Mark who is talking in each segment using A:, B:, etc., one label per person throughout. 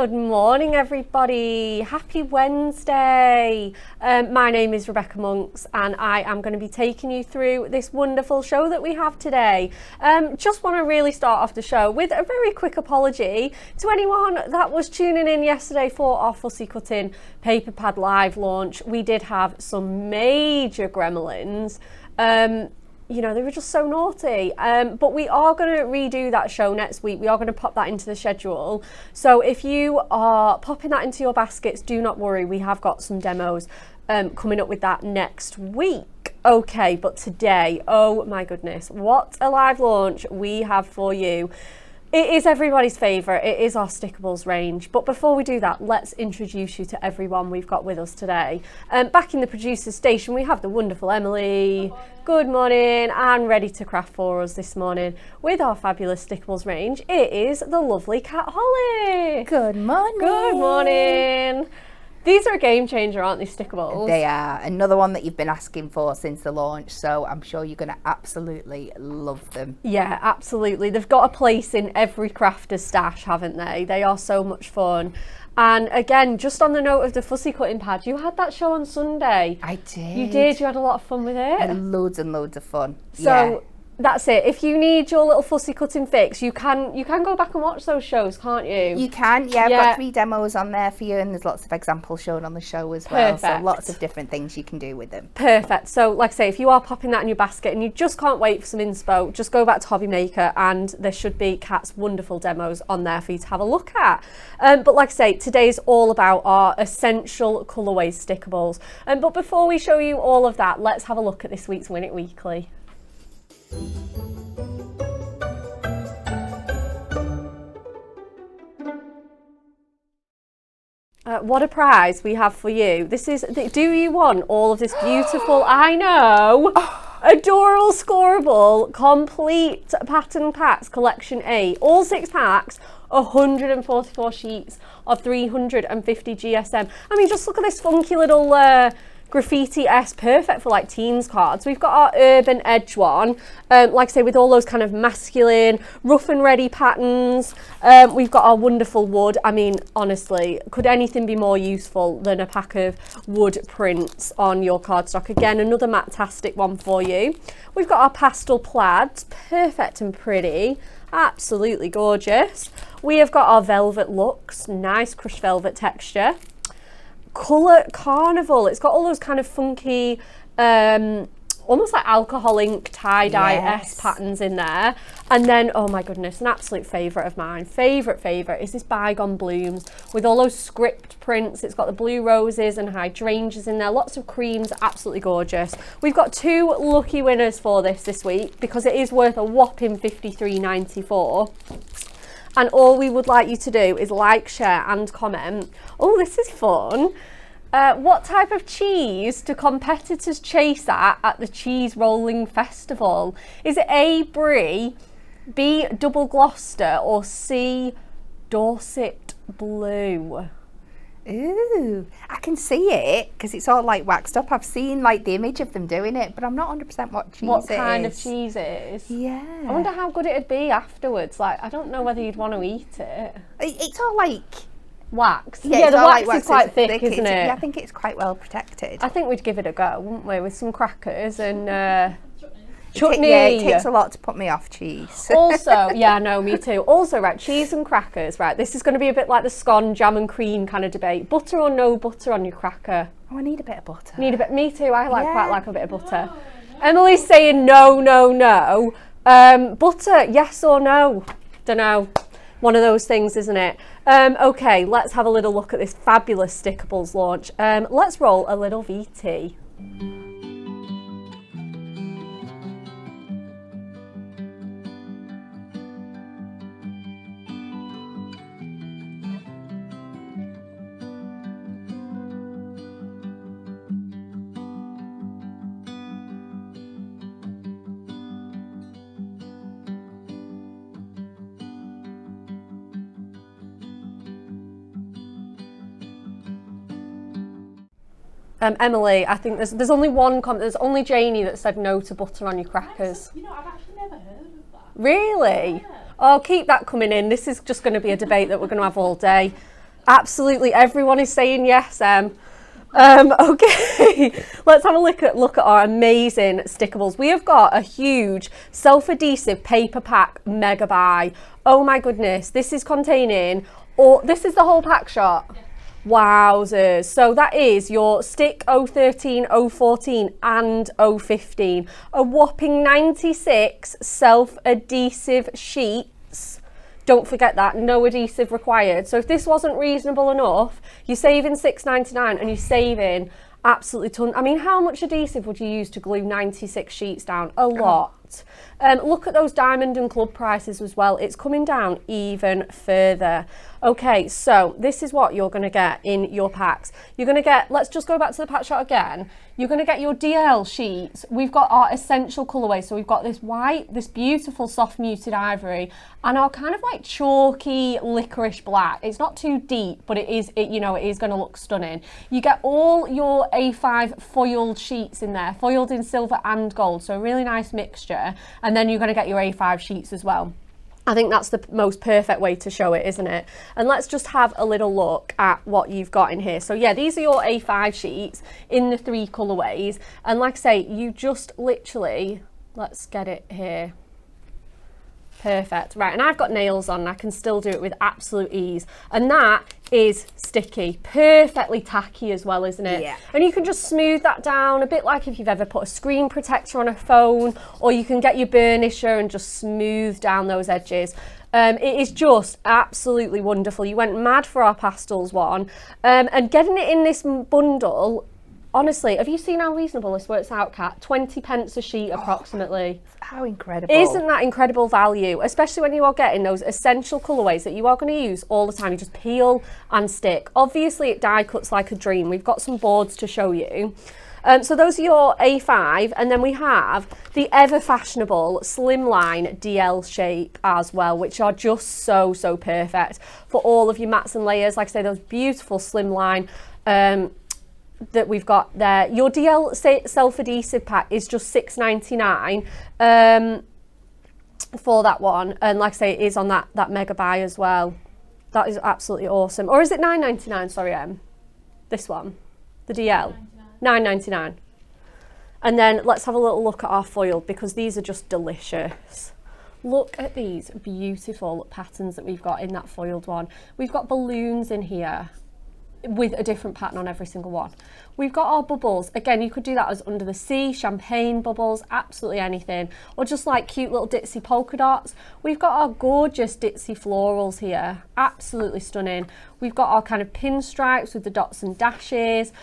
A: Good morning, everybody. Happy Wednesday. My name is Rebecca Monks and I am going to be taking you through this wonderful show that we have today. Just want to really start off the show with a very quick apology to anyone that was tuning in yesterday for our Fussy Cutting Paper Pad Live launch. We did have some major gremlins. You know, they were just so naughty. But we are going to redo that show next week. We are going to pop that into the schedule. So if you are popping that into your baskets, do not worry. We have got some demos coming up with that next week. Okay, but today, oh my goodness, what a live launch we have for you. It is everybody's favourite. It is our Stickables range. But before we do that, let's introduce you to everyone we've got with us today. Back in the producer's station, we have the wonderful Emily. Good morning, and ready to craft for us this morning with our fabulous Stickables range. It is the lovely Cat Holly.
B: Good morning.
A: Good morning. These are a game changer, aren't they, Stickables?
B: They are. Another one that you've been asking for since the launch, so I'm sure you're going to absolutely love them.
A: Yeah, absolutely. They've got a place in every crafter's stash, haven't they? They are so much fun. And again, just on the note of the fussy cutting pad, you had that show on Sunday.
B: I did.
A: You did. You had a lot of fun with it.
B: And loads of fun.
A: So that's it. If you need your little fussy cutting fix, you can go back and watch those shows, can't you?
B: You can. Yeah, I've got 3 demos on there for you, and there's lots of examples shown on the show as well.
A: Perfect.
B: So lots of different things you can do with them.
A: Perfect. So like I say, if you are popping that in your basket and you just can't wait for some inspo, just go back to Hobby Maker and there should be Kat's wonderful demos on there for you to have a look at. But like I say, today's all about our Essential Colourways Stickables. But before we show you all of that, let's have a look at this week's Win It Weekly. What a prize we have for you. This is, do you want all of this beautiful, I know, adorable, scoreable, complete pattern packs, collection A, all 6 packs, 144 sheets of 350 GSM. I mean, just look at this funky little graffiti-esque, perfect for like teens cards. We've got our Urban Edge one, like I say, with all those kind of masculine, rough and ready patterns. We've got our wonderful wood. I mean, honestly, could anything be more useful than a pack of wood prints on your cardstock? Again, another matte-tastic one for you. We've got our pastel plaids, perfect and pretty, absolutely gorgeous. We have got our velvet looks, nice crushed velvet texture. Colour Carnival, it's got all those kind of funky almost like alcohol ink tie-dye-esque patterns in there. And then, oh my goodness, an absolute favourite of mine, favourite is this Bygone Blooms with all those script prints. It's got the blue roses and hydrangeas in there, lots of creams, absolutely gorgeous. We've got 2 lucky winners for this week because it is worth a whopping $53.94. And all we would like you to do is like, share and comment. Oh, this is fun. What type of cheese do competitors chase at the Cheese Rolling Festival? Is it A, Brie, B, Double Gloucester, or C, Dorset Blue?
B: Ooh, I can see it because it's all like waxed up. I've seen like the image of them doing it, but I'm not 100% what cheese it is.
A: What kind of cheese it is?
B: Yeah.
A: I wonder how good it'd be afterwards. Like, I don't know whether you'd want to eat it.
B: It's all like
A: wax.
B: Yeah,
A: the wax is quite thick, isn't it?
B: Yeah, I think it's quite well protected.
A: I think we'd give it a go, wouldn't we, with some crackers and chutney.
B: Yeah, it takes a lot to put me off cheese.
A: Also, yeah, no, me too. Also, right, cheese and crackers, right, this is going to be a bit like the scone, jam and cream kind of debate. Butter or no butter on your cracker?
B: Oh, I need a bit of butter.
A: Need a bit, me too, I quite like a bit of butter. Emily's saying no. Butter, yes or no? Don't know. One of those things, isn't it? Okay, let's have a little look at this fabulous Stickables launch. Let's roll a little VT. Emily, I think there's only one comment. There's only Janie that said no to butter on your crackers.
C: You know, I've actually never heard of that.
A: Really?
C: Yeah.
A: Oh, keep that coming in. This is just going to be a debate that we're going to have all day. Absolutely, everyone is saying yes, okay, let's have a look at our amazing stickables. We have got a huge self-adhesive paper pack mega buy. Oh my goodness, this is containing, or this is the whole pack shot. Wowzers. So that is your stick 013, 014 and 015. A whopping 96 self-adhesive sheets. Don't forget that, no adhesive required. So if this wasn't reasonable enough, you're saving £6.99 and you're saving absolutely ton. I mean, how much adhesive would you use to glue 96 sheets down? A lot. Look at those diamond and club prices as well. It's coming down even further. Okay, so this is what you're going to get in your packs. You're going to get, let's just go back to the pack shot again. You're going to get your DL sheets. We've got our Essential Colourways. So we've got this white, this beautiful soft muted ivory, and our kind of like chalky licorice black. It's not too deep, but it is going to look stunning. You get all your A5 foiled sheets in there, foiled in silver and gold. So a really nice mixture. And then you're going to get your A5 sheets as well. I think that's the most perfect way to show it, isn't it? And let's just have a little look at what you've got in here. So yeah, these are your A5 sheets in the 3 colourways. And like I say, you just literally, let's get it here. Perfect. Right, and I've got nails on and I can still do it with absolute ease. And that is sticky. Perfectly tacky as well, isn't it?
B: Yeah.
A: And you can just smooth that down, a bit like if you've ever put a screen protector on a phone, or you can get your burnisher and just smooth down those edges. It is just absolutely wonderful. You went mad for our pastels one. And getting it in this bundle, honestly, have you seen how reasonable this works out, Kat? 20 pence a sheet approximately.
B: How incredible.
A: Isn't that incredible value? Especially when you are getting those essential colourways that you are going to use all the time. You just peel and stick. Obviously, it die cuts like a dream. We've got some boards to show you. So those are your A5, and then we have the ever fashionable slimline DL shape as well, which are just so perfect for all of your mats and layers. Like I say, those beautiful slimline that we've got there. Your DL self-adhesive pack is just £6.99 for that one, and like I say, it is on that mega buy as well. That is absolutely awesome. Or is it £9.99? Sorry, this one, the DL, £9.99. And then let's have a little look at our foil, because these are just delicious. Look at these beautiful patterns that we've got in that foiled one. We've got balloons in here with a different pattern on every single one. We've got our bubbles. Again, you could do that as under the sea, champagne bubbles, absolutely anything, or just like cute little ditzy polka dots. We've got our gorgeous ditzy florals here, absolutely stunning. We've got our kind of pinstripes with the dots and dashes,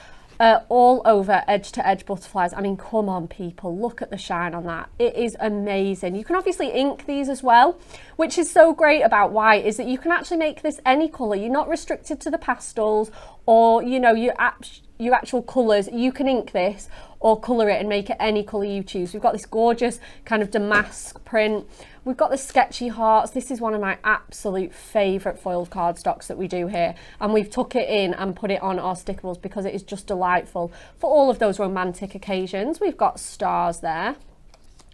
A: all over edge to edge butterflies. I mean, come on people, look at the shine on that. It is amazing. You can obviously ink these as well, which is so great about white, is that you can actually make this any colour. You're not restricted to the pastels or, you know, your actual colours. You can ink this or colour it and make it any colour you choose. We've got this gorgeous kind of damask print. We've got the sketchy hearts. This is one of my absolute favourite foiled cardstocks that we do here. And we've took it in and put it on our stickables because it is just delightful for all of those romantic occasions. We've got stars there.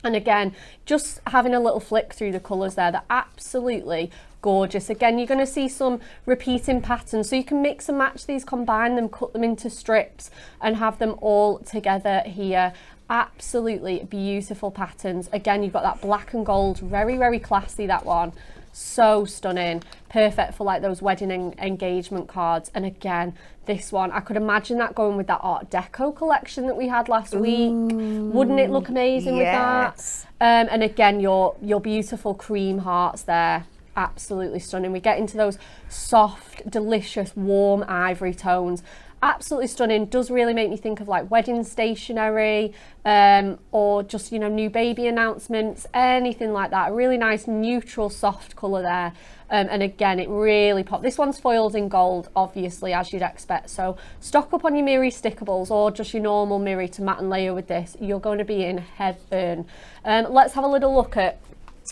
A: And again, just having a little flick through the colours there, they're absolutely gorgeous. Again, you're going to see some repeating patterns, so you can mix and match these, combine them, cut them into strips and have them all together here. Absolutely beautiful patterns. Again, you've got that black and gold, very classy, that one. So stunning, perfect for like those wedding and engagement cards. And again, this one, I could imagine that going with that Art Deco collection that we had last week. Wouldn't it look amazing with that? And again, your beautiful cream hearts there, absolutely stunning. We get into those soft, delicious, warm ivory tones. Absolutely stunning. Does really make me think of like wedding stationery, or just, you know, new baby announcements, anything like that. A really nice neutral soft colour there. And again, it really pops. This one's foiled in gold, obviously, as you'd expect. So stock up on your Miri Stickables or just your normal Miri to mat and layer with this. You're going to be in heaven. Let's have a little look at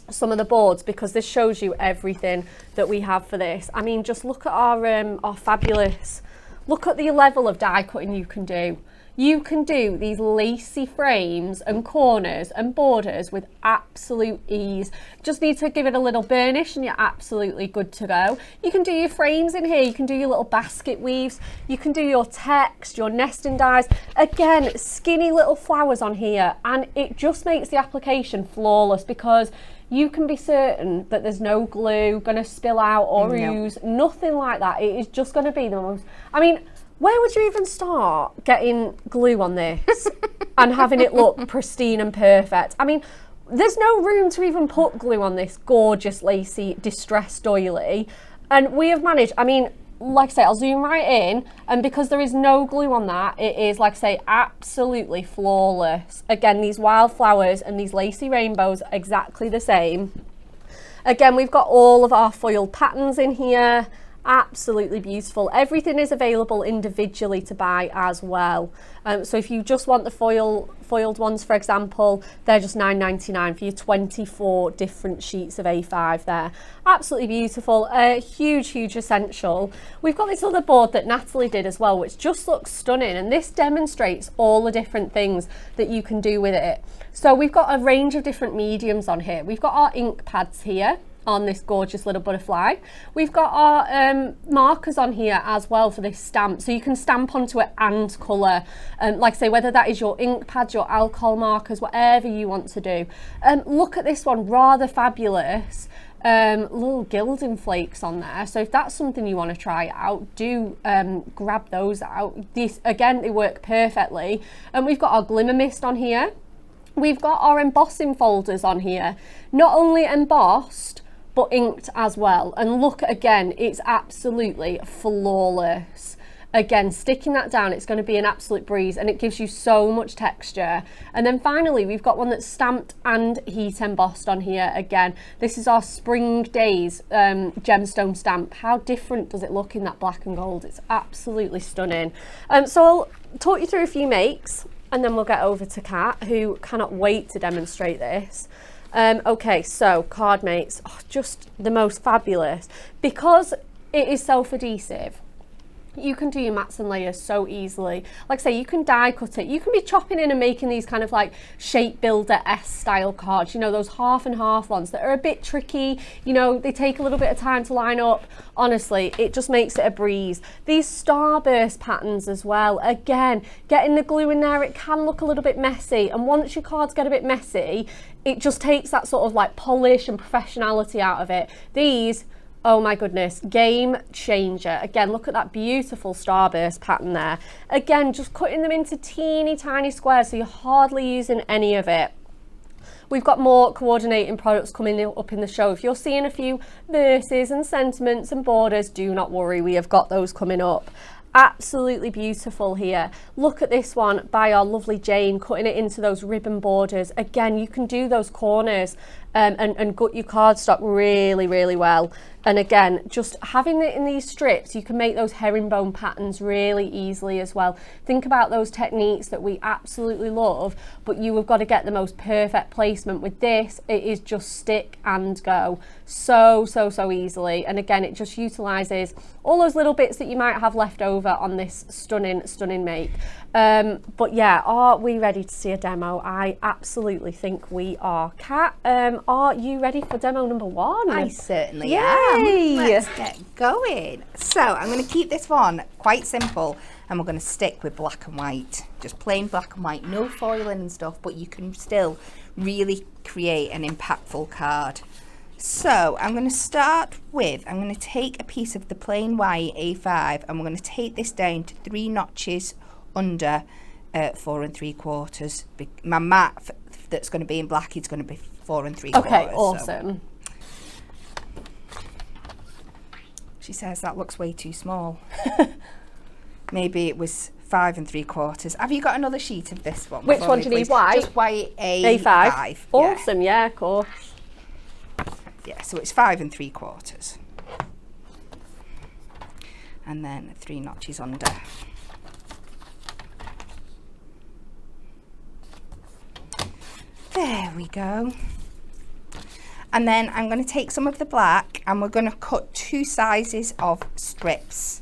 A: some of the boards, because this shows you everything that we have for this. I mean, just look at our fabulous. Look at the level of die cutting you can do. You can do these lacy frames and corners and borders with absolute ease. Just need to give it a little burnish and you're absolutely good to go. You can do your frames in here, you can do your little basket weaves, you can do your text, your nesting dies. Again, skinny little flowers on here, and it just makes the application flawless because you can be certain that there's no glue going to spill out or ooze, nothing like that. It is just going to be the most, I mean, where would you even start getting glue on this and having it look pristine and perfect? I mean, there's no room to even put glue on this gorgeous lacy distressed doily. And we have managed, I mean, like I say, I'll zoom right in, and because there is no glue on that, it is, like I say, absolutely flawless. Again, these wildflowers and these lacy rainbows, exactly the same. Again, we've got all of our foiled patterns in here. Absolutely beautiful. Everything is available individually to buy as well. So if you just want the foiled ones, for example, they're just £9.99 for your 24 different sheets of A5 there. Absolutely beautiful. Huge essential. We've got this other board that Natalie did as well, which just looks stunning, and this demonstrates all the different things that you can do with it. So we've got a range of different mediums on here. We've got our ink pads here on this gorgeous little butterfly. We've got our markers on here as well for this stamp, so you can stamp onto it and colour. Like I say, whether that is your ink pads, your alcohol markers, whatever you want to do. Look at this one, rather fabulous. Little gilding flakes on there, so if that's something you want to try out, do grab those out. These, again, they work perfectly. And we've got our glimmer mist on here. We've got our embossing folders on here, not only embossed but inked as well. And look, again, it's absolutely flawless. Again, sticking that down, it's going to be an absolute breeze, and it gives you so much texture. And then finally, we've got one that's stamped and heat embossed on here. Again, this is our Spring Days gemstone stamp. How different does it look in that black and gold? It's absolutely stunning. So I'll talk you through a few makes, and then we'll get over to Kat, who cannot wait to demonstrate this. Okay, so card mates, just the most fabulous. Because it is self-adhesive, you can do your mats and layers so easily. Like I say, you can die cut it. You can be chopping in and making these kind of like shape builder-esque style cards, you know, those half and half ones that are a bit tricky, you know, they take a little bit of time to line up. Honestly, it just makes it a breeze. These starburst patterns as well, again, getting the glue in there, it can look a little bit messy, and once your cards get a bit messy, it just takes that sort of like polish and professionality out of it. These, oh my goodness, game changer. Again, look at that beautiful starburst pattern there. Again, just cutting them into teeny tiny squares, so you're hardly using any of it. We've got more coordinating products coming up in the show. If you're seeing a few verses and sentiments and borders, do not worry, we have got those coming up. Absolutely beautiful here. Look at this one by our lovely Jane, cutting it into those ribbon borders. Again, you can do those corners and gut your cardstock really well. And again, just having it in these strips, you can make those herringbone patterns really easily as well. Think about those techniques that we absolutely love, but you have got to get the most perfect placement. With this, it is just stick and go so easily. And again, it just utilizes all those little bits that you might have left over on this stunning make. But yeah, are we ready to see a demo? I absolutely think we are. Kat, are you ready for demo number one?
B: I certainly am. Let's get going. So I'm going to keep this one quite simple, and we're going to stick with black and white, just plain black and white, no foiling and stuff, but you can still really create an impactful card. So I'm going to start with, I'm going to take a piece of the plain white A5, and we're going to take this down to 3 notches under 4 3/4. My mat that's going to be in black is going to be 4 3/4.
A: Okay, awesome.
B: So. She says that looks way too small. Maybe it was 5 3/4. Have you got another sheet of this one?
A: Which one do you need? White?
B: Just white A5.
A: Awesome, yeah, of course.
B: Yeah, so it's 5 3/4. And then 3 notches under. There we go. And then I'm going to take some of the black, and we're going to cut 2 sizes of strips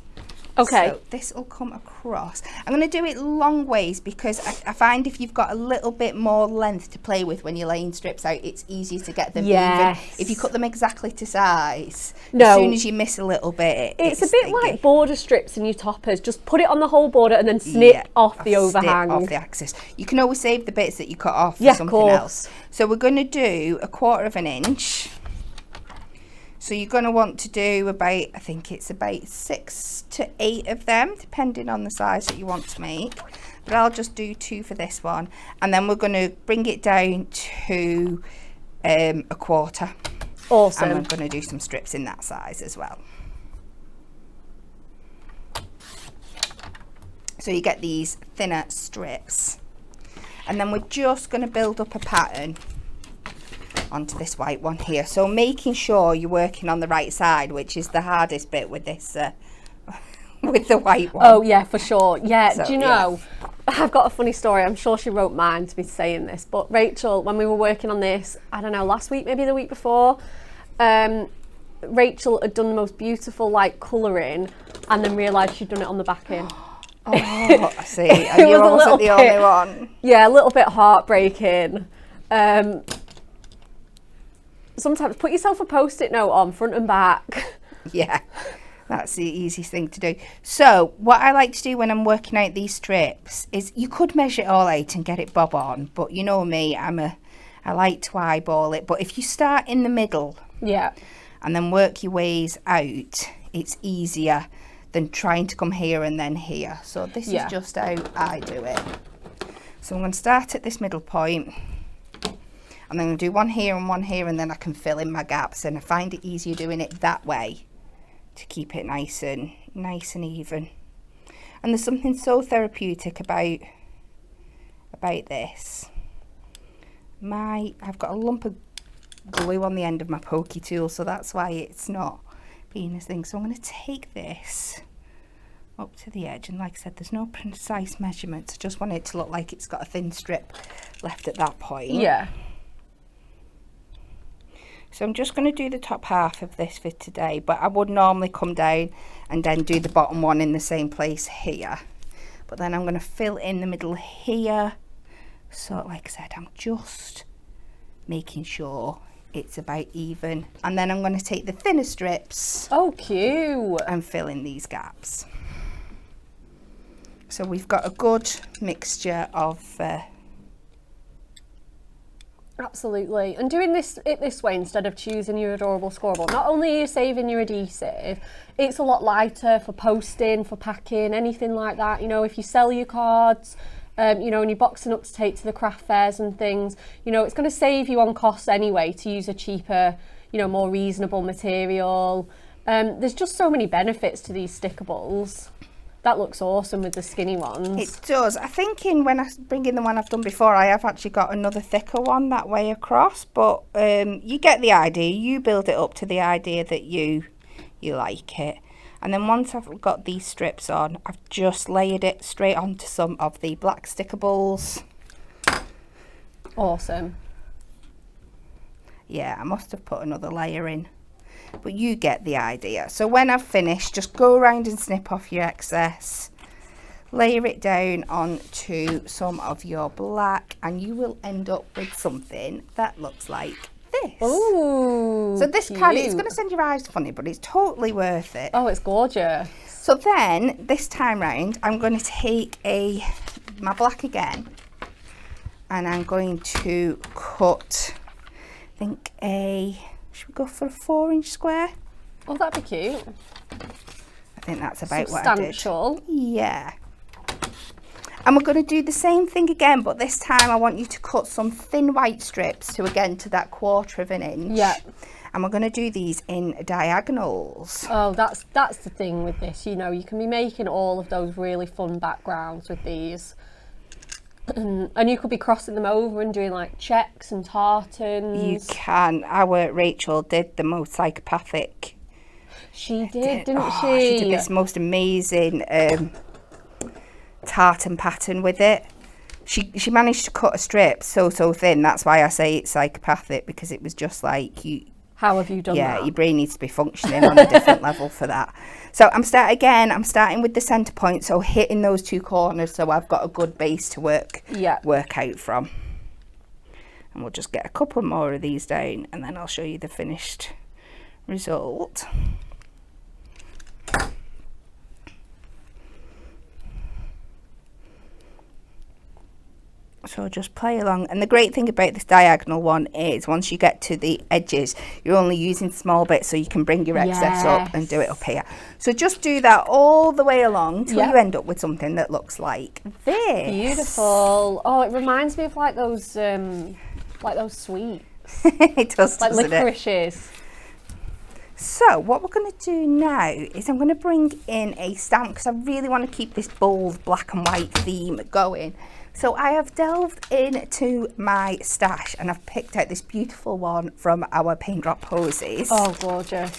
A: Okay.
B: So this will come across. I'm going to do it long ways because I find if you've got a little bit more length to play with when you're laying strips out, it's easier to get them even. If you cut them exactly to size, as soon as you miss a little bit,
A: it's a bit like border strips in your toppers. Just put it on the whole border and then snip off the overhang.
B: Off the axis. You can always save the bits that you cut off for something else. So we're going to do 1/4 inch. So you're going to want to do about, I think it's about 6 to 8 of them, depending on the size that you want to make. But I'll just do 2 for this one. And then we're going to bring it down to 1/4.
A: Awesome.
B: And I'm going to do some strips in that size as well. So you get these thinner strips. And then we're just going to build up a pattern onto this white one here, so making sure you're working on the right side, which is the hardest bit with this with the white one.
A: Oh yeah, for sure. Yeah, so, do you know, I've got a funny story. I'm sure she won't mind me saying this, but Rachel, when we were working on this, I don't know, last week, maybe the week before, Rachel had done the most beautiful like colouring and then realised she'd done it on the backing.
B: Oh, I see. And you wasn't the only one.
A: Yeah, a little bit heartbreaking. Sometimes put yourself a post-it note on front and back. Yeah,
B: that's the easiest thing to do. So what I like to do when I'm working out these strips is you could measure it all out and get it bob on, but you know me, I like to eyeball it. But if you start in the middle, and then work your ways out, it's easier than trying to come here and then here. So this is just how I do it. So I'm going to start at this middle point. And then I'm going to do one here and one here, and then I can fill in my gaps. And I find it easier doing it that way to keep it nice and even. And there's something so therapeutic about this. I've got a lump of glue on the end of my pokey tool, so that's why it's not being a thing. So I'm going to take this up to the edge, and like I said, there's no precise measurements. I just want it to look like it's got a thin strip left at that point.
A: Yeah.
B: So I'm just going to do the top half of this for today, but I would normally come down and then do the bottom one in the same place here. But then I'm going to fill in the middle here. So like I said, I'm just making sure it's about even. And then I'm going to take the thinner strips.
A: Oh, cute.
B: And fill in these gaps. So we've got a good mixture of...
A: Absolutely. And doing this way instead of choosing your adorable scoreboard, not only are you saving your adhesive, it's a lot lighter for posting, for packing, anything like that. You know, if you sell your cards, you know, and you're boxing up to take to the craft fairs and things, you know, it's going to save you on costs anyway to use a cheaper, you know, more reasonable material. There's just so many benefits to these stickables. That looks awesome with the skinny ones.
B: It does. I think when I bring in the one I've done before, I have actually got another thicker one that way across, but you get the idea. You build it up to the idea that you like it. And then once I've got these strips on, I've just layered it straight onto some of the black Stickables.
A: Awesome.
B: Yeah, I must have put another layer in. But you get the idea. So when I've finished, just go around and snip off your excess, layer it down onto some of your black, and you will end up with something that looks like this.
A: Ooh,
B: so this card, it's going to send your eyes funny, but it's totally worth it.
A: Oh, it's gorgeous.
B: So then this time round, I'm going to take my black again, and I'm going to cut, I think should we go for a 4-inch square?
A: Oh, that'd be cute.
B: I think that's about what I did.
A: Substantial.
B: Yeah. And we're going to do the same thing again, but this time I want you to cut some thin white strips to that 1/4 inch.
A: Yeah.
B: And we're going to do these in diagonals.
A: Oh, that's the thing with this. You know, you can be making all of those really fun backgrounds with these. And you could be crossing them over and doing like checks and tartans.
B: You can. Our Rachel did the most psychopathic.
A: She didn't she?
B: She did this most amazing tartan pattern with it. She managed to cut a strip so thin. That's why I say it's psychopathic, because it was just like
A: How have you done that?
B: Yeah, your brain needs to be functioning on a different level for that. So I'm starting with the centre point, so hitting those two corners so I've got a good base to work out from. And we'll just get a couple more of these down and then I'll show you the finished result. So just play along, and the great thing about this diagonal one is once you get to the edges you're only using small bits, so you can bring your excess up and do it up here. So just do that all the way along till you end up with something that looks like this.
A: Beautiful. Oh, it reminds me of like those sweets.
B: It does,
A: like
B: doesn't
A: licorices.
B: So what we're going to do now is I'm going to bring in a stamp because I really want to keep this bold black and white theme going. So I have delved into my stash and I've picked out this beautiful one from our Paint Drop Posies.
A: Oh, gorgeous.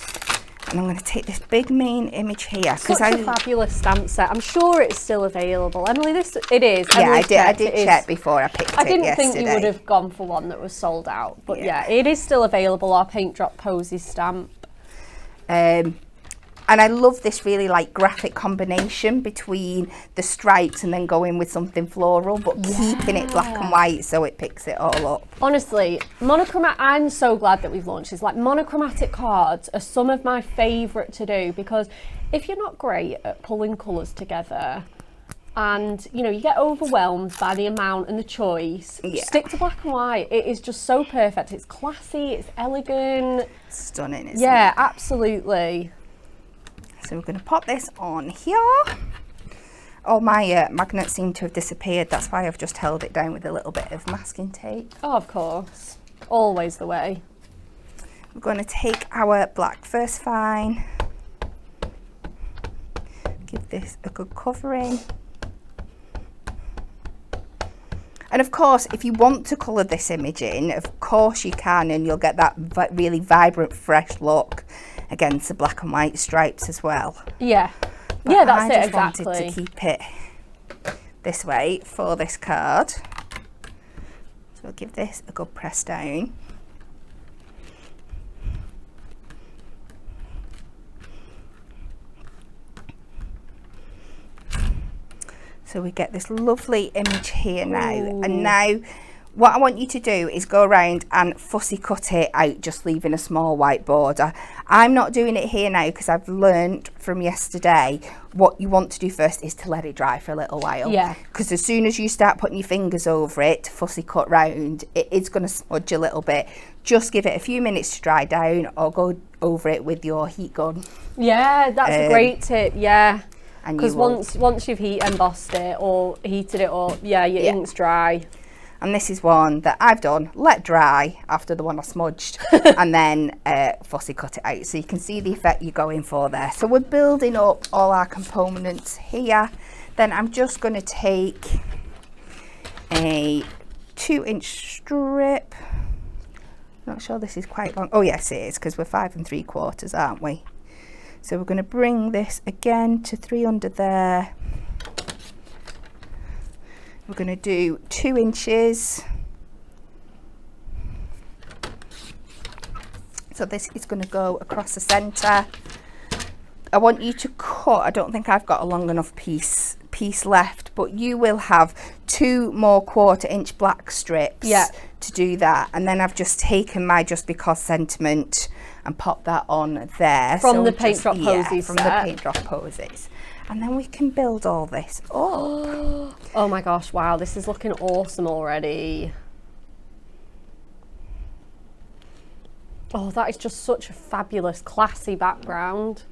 B: And I'm going to take this big main image here.
A: Such a fabulous stamp set. I'm sure it's still available. Emily, it is.
B: Yeah, I did check before I picked it yesterday.
A: I didn't think you would have gone for one that was sold out. But yeah, it is still available, our Paint Drop Posies stamp.
B: And I love this really like graphic combination between the stripes and then going with something floral, but keeping it black and white so it picks it all up.
A: Honestly, I'm so glad that we've launched this. Like, monochromatic cards are some of my favourite to do, because if you're not great at pulling colours together and, you know, you get overwhelmed by the amount and the choice, stick to black and white. It is just so perfect. It's classy, it's elegant.
B: Stunning, isn't it?
A: Yeah, absolutely.
B: So we're going to pop this on here. All my magnets seem to have disappeared. That's why I've just held it down with a little bit of masking tape.
A: Oh, of course. Always the way.
B: We're going to take our black first fine. Give this a good covering. And of course, if you want to colour this image in, of course you can, and you'll get that really vibrant, fresh look against the black and white stripes as well.
A: Yeah,
B: but
A: yeah, that's it, exactly.
B: I just wanted to keep it this way for this card. So I'll give this a good press down. So we get this lovely image here now. Ooh. And now what I want you to do is go around and fussy cut it out, just leaving a small white border. I'm not doing it here now because I've learned from yesterday what you want to do first is to let it dry for a little while. Yeah. Because as soon as you start putting your fingers over it to fussy cut round, it's going to smudge a little bit. Just give it a few minutes to dry down, or go over it with your heat gun. Yeah, that's a great tip, yeah. Because once you've embossed it or heated it up, your ink's dry. And this is one that I've done, let dry after the one I smudged, and then fussy cut it out. So you can see the effect you're going for there. So we're building up all our components here. Then I'm just going to take a 2-inch strip. Not sure this is quite long. Oh yes, it is, because we're 5 3/4, aren't we? So we're going to bring this again to 3 under there. We're going to do 2 inches. So this is going to go across the centre. I want you to cut, I don't think I've got a long enough piece left, but you will have 2 more 1/4 inch black strips to do that. And then I've just taken my Just Because sentiment and popped that on there. From the Paint Drop Posies from the Paint Drop Posies. And then we can build all this up. Oh my gosh, wow, this is looking awesome already. Oh, that is just such a fabulous, classy background.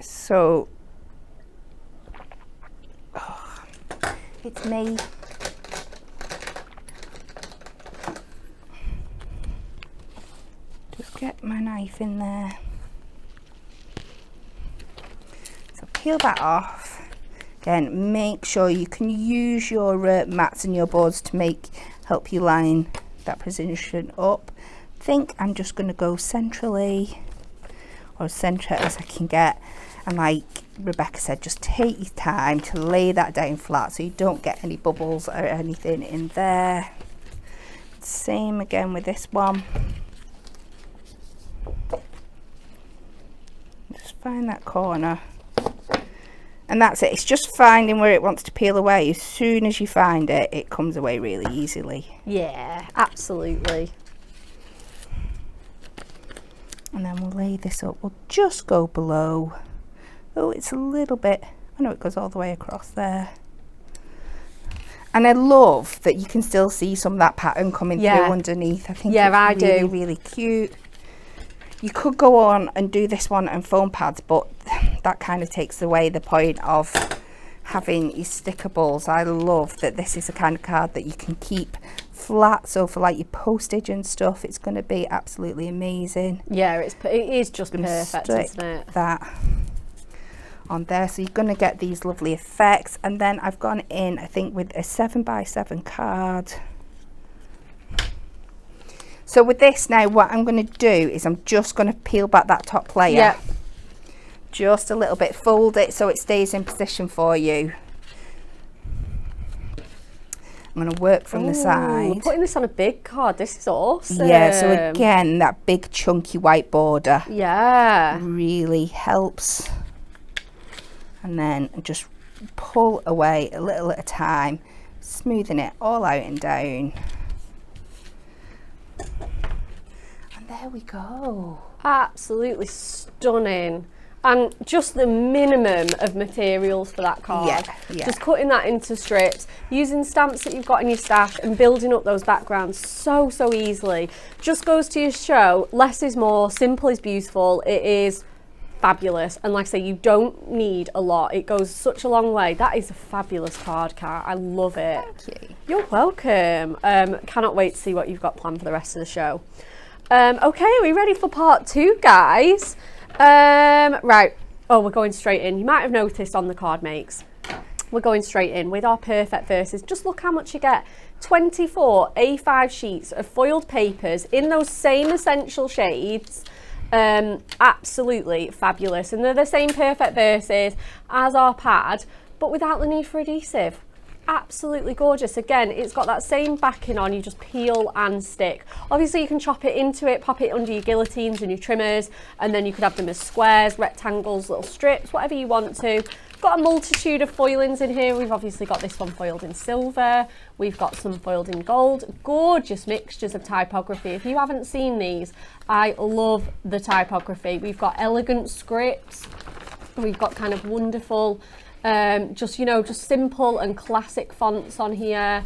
B: So, it's me. Just get my knife in there. So peel that off. Again, make sure you can use your mats and your boards to help you line that position up. I think I'm just going to go centrally, or as centre as I can get. And like Rebecca said, just take your time to lay that down flat so you don't get any bubbles or anything in there. Same again with this one. find that corner. And that's it. It's just finding where it wants to peel away. As soon as you find it, it comes away really easily.
A: Yeah, absolutely.
B: And then we'll lay this up. We'll just go below. Oh, it's a little bit, I know it goes all the way across there. And I love that you can still see some of that pattern coming through underneath. I think it's really, really cute. You could go on and do this one and foam pads, but that kind of takes away the point of having your stickables. I love that this is a kind of card that you can keep flat, so for like your postage and stuff, it's going to be absolutely amazing.
A: Yeah, it is just perfect, isn't it?
B: That on there, so you're going to get these lovely effects. And then I've gone in, I think, with a 7x7 card. So with this now, what I'm going to do is I'm just going to peel back that top layer, just a little bit, fold it so it stays in position for you. I'm going to work from the side.
A: Putting this on a big card, this is awesome.
B: Yeah, so again, that big chunky white border really helps. And then just pull away a little at a time, smoothing it all out and down. And there we go.
A: Absolutely stunning. And just the minimum of materials for that card. Just cutting that into strips, using stamps that you've got in your stash and building up those backgrounds so easily. Just goes to show less is more, simple is beautiful. It is fabulous, and like I say, you don't need a lot. It goes such a long way. That is a fabulous card, Kat. I love it.
B: Thank you.
A: You're welcome. Cannot wait to see what you've got planned for the rest of the show. Okay, are we ready for part 2, guys? Right. Oh, we're going straight in. You might have noticed on the card makes, we're going straight in with our perfect verses. Just look how much you get. 24 A5 sheets of foiled papers in those same essential shades. Absolutely fabulous, and they're the same perfect verses as our pad, but without the need for adhesive. Absolutely gorgeous. Again, it's got that same backing on, you just peel and stick. Obviously you can chop it into it, pop it under your guillotines and your trimmers, and then you could have them as squares, rectangles, little strips, whatever you want to. Got a multitude of foilings in here. We've obviously got this one foiled in silver, we've got some foiled in gold. Gorgeous mixtures of typography. If you haven't seen these, I love the typography. We've got elegant scripts, we've got kind of wonderful just simple and classic fonts on here.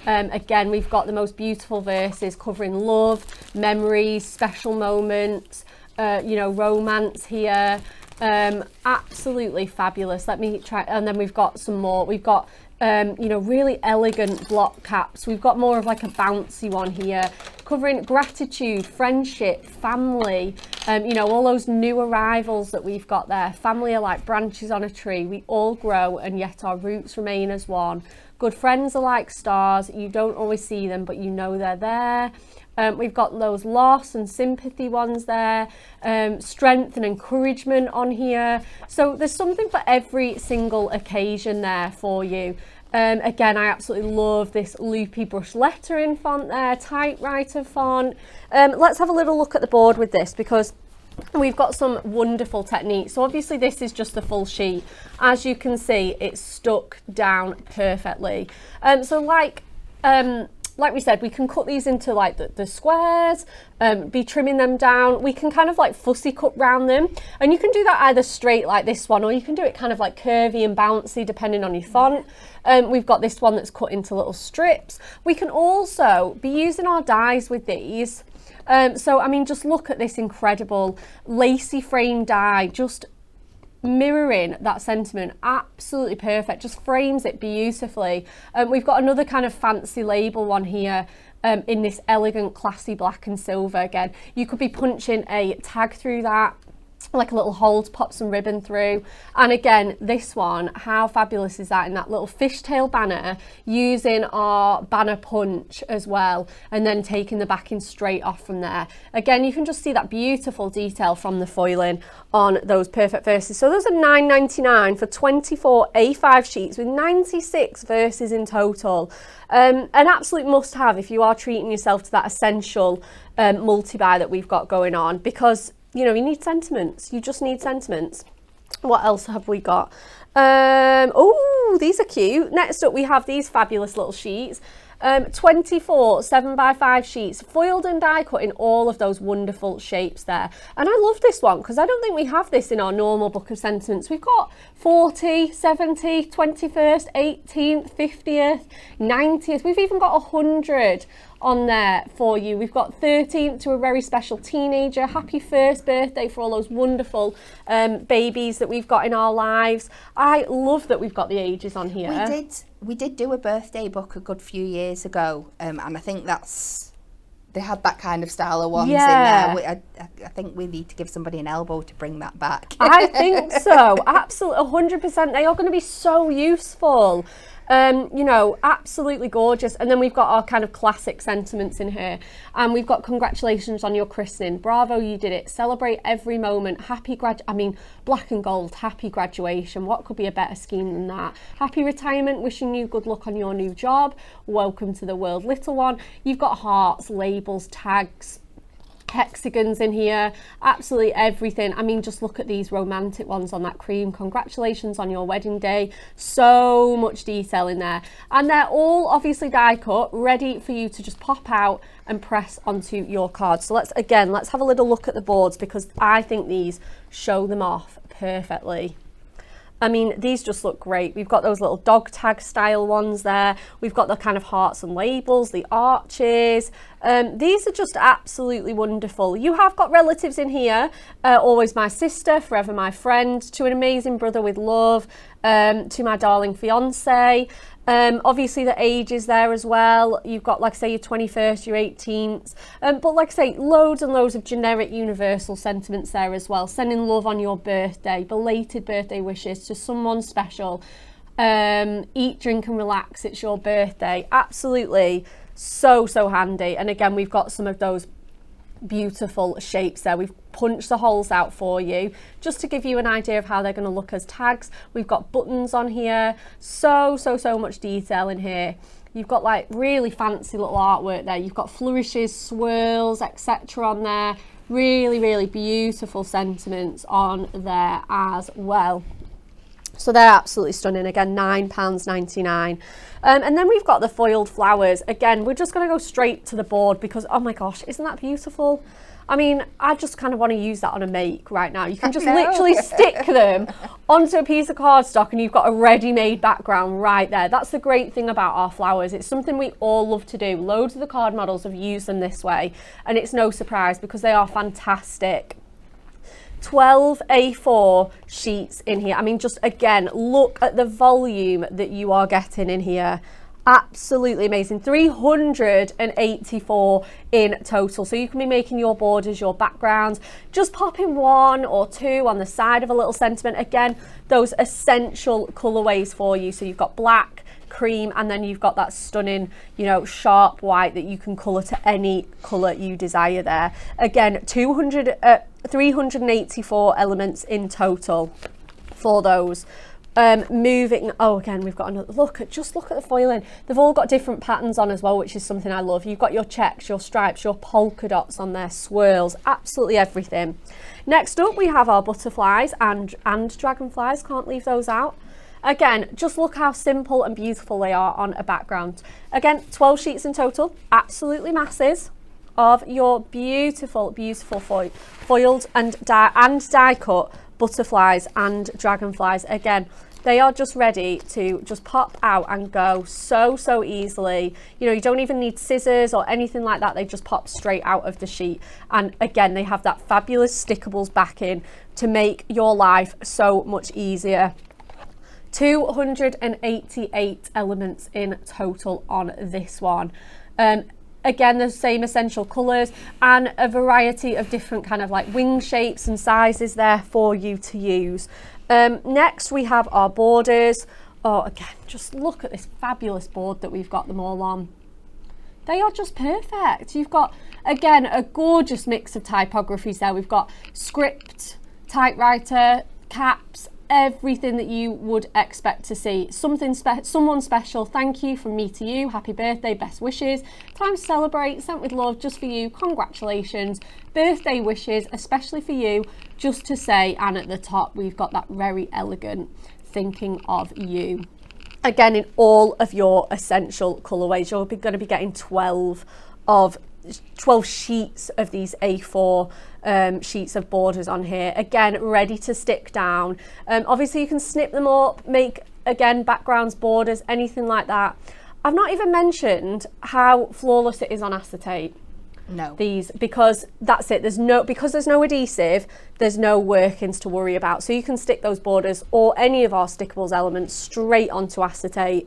A: Again, we've got the most beautiful verses covering love, memories, special moments, romance here. Absolutely fabulous. Let me try, and then we've got some more. We've got really elegant block caps. We've got more of like a bouncy one here, covering gratitude, friendship, family, all those new arrivals that we've got there. Family are like branches on a tree. We all grow and yet our roots remain as one. Good friends are like stars. You don't always see them, but you know they're there. We've got those loss and sympathy ones there, strength and encouragement on here. So there's something for every single occasion there for you. Again, I absolutely love this loopy brush lettering font there, typewriter font. Let's have a little look at the board with this, because we've got some wonderful techniques. So obviously this is just the full sheet. As you can see, it's stuck down perfectly. So like we said, we can cut these into like the squares, be trimming them down. We can kind of like fussy cut round them, and you can do that either straight like this one, or you can do it kind of like curvy and bouncy depending on your font. We've got this one that's cut into little strips. We can also be using our dies with these. So I mean, just look at this incredible lacy frame die, just mirroring that sentiment. Absolutely perfect, just frames it beautifully. We've got another kind of fancy label one here, in this elegant classy black and silver. Again, you could be punching a tag through that, like a little hole to pop some ribbon through. And again, this one, how fabulous is that, in that little fishtail banner, using our banner punch as well, and then taking the backing straight off from there. Again, you can just see that beautiful detail from the foiling on those perfect verses. So those are $9.99 for 24 A5 sheets with 96 verses in total. An absolute must have if you are treating yourself to that essential multi-buy that we've got going on, because you know, you need sentiments. You just need sentiments. What else have we got? Oh, these are cute. Next up, we have these fabulous little sheets. 24 7x5 sheets, foiled and die cut in all of those wonderful shapes there. And I love this one because I don't think we have this in our normal book of sentiments. We've got 40, 70, 21st, 18th, 50th, 90th. We've even got 100 on there for you. We've got 13th to a very special teenager. Happy first birthday for all those wonderful babies that we've got in our lives. I love that we've got the ages on here.
B: We did do a birthday book a good few years ago, and I think they had that kind of style of ones in there. I think we need to give somebody an elbow to bring that back.
A: I think so, absolutely, 100%. They are going to be so useful. You know, absolutely gorgeous. And then we've got our kind of classic sentiments in here, and we've got congratulations on your christening, bravo, you did it, celebrate every moment, happy black and gold, happy graduation. What could be a better scheme than that? Happy retirement, wishing you good luck on your new job, welcome to the world, little one. You've got hearts, labels, tags, hexagons in here, absolutely everything. I mean, just look at these romantic ones on that cream. Congratulations on your wedding day. So much detail in there, and they're all obviously die cut, ready for you to just pop out and press onto your card. So let's have a little look at the boards, because I think these show them off perfectly. I mean, these just look great. We've got those little dog tag style ones there. We've got the kind of hearts and labels, the arches. These are just absolutely wonderful. You have got relatives in here. Always my sister, forever my friend, to an amazing brother with love, to my darling fiance. Obviously the ages there as well. You've got, like I say, your 21st, your 18th, but like I say, loads and loads of generic universal sentiments there as well. Sending love on your birthday, belated birthday wishes to someone special. Eat, drink and relax, it's your birthday. Absolutely so handy. And again, we've got some of those beautiful shapes there. We've punched the holes out for you just to give you an idea of how they're going to look as tags. We've got buttons on here, so much detail in here. You've got like really fancy little artwork there. You've got flourishes, swirls, etc. on there. Really beautiful sentiments on there as well. So they're absolutely stunning. Again, £9.99. And then we've got the foiled flowers. Again, we're just going to go straight to the board because, oh my gosh, isn't that beautiful? I mean, I just kind of want to use that on a make right now. You can just literally stick them onto a piece of cardstock and you've got a ready-made background right there. That's the great thing about our flowers. It's something we all love to do. Loads of the card models have used them this way, and it's no surprise because they are fantastic. 12 A4 sheets in here. I mean, just again, look at the volume that you are getting in here. Absolutely amazing. 384 in total. So you can be making your borders, your backgrounds, just popping one or two on the side of a little sentiment. Again, those essential colorways for you. So you've got black, cream, and then you've got that stunning, you know, sharp white that you can color to any color you desire there. Again, 384 elements in total for those. Moving, oh, again, we've got another look at the foiling. They've all got different patterns on as well, which is something I love. You've got your checks, your stripes, your polka dots on there, swirls, absolutely everything. Next up, we have our butterflies and dragonflies. Can't leave those out. Again, just look how simple and beautiful they are on a background. Again, 12 sheets in total, absolutely masses of your beautiful foiled and die cut butterflies and dragonflies. Again, they are just ready to just pop out and go so easily. You know, you don't even need scissors or anything like that. They just pop straight out of the sheet. And again, they have that fabulous Stickables backing to make your life so much easier. 288 elements in total on this one. Again, the same essential colours and a variety of different kind of like wing shapes and sizes there for you to use. Next, we have our borders. Oh, again, just look at this fabulous board that we've got them all on. They are just perfect. You've got, again, a gorgeous mix of typographies there. We've got script, typewriter, caps, everything that you would expect to see. Someone special, thank you from me to you, happy birthday, best wishes, time to celebrate, sent with love, just for you, congratulations, birthday wishes, especially for you, just to say, and at the top we've got that very elegant thinking of you. Again, in all of your essential colourways, you're going to be getting 12 sheets of these A4 sheets of borders on here, again ready to stick down. Obviously you can snip them up, make again backgrounds, borders, anything like that. I've not even mentioned how flawless it is on acetate.
B: No.
A: Because that's it, there's no adhesive, there's no workings to worry about, so you can stick those borders or any of our Stickables elements straight onto acetate.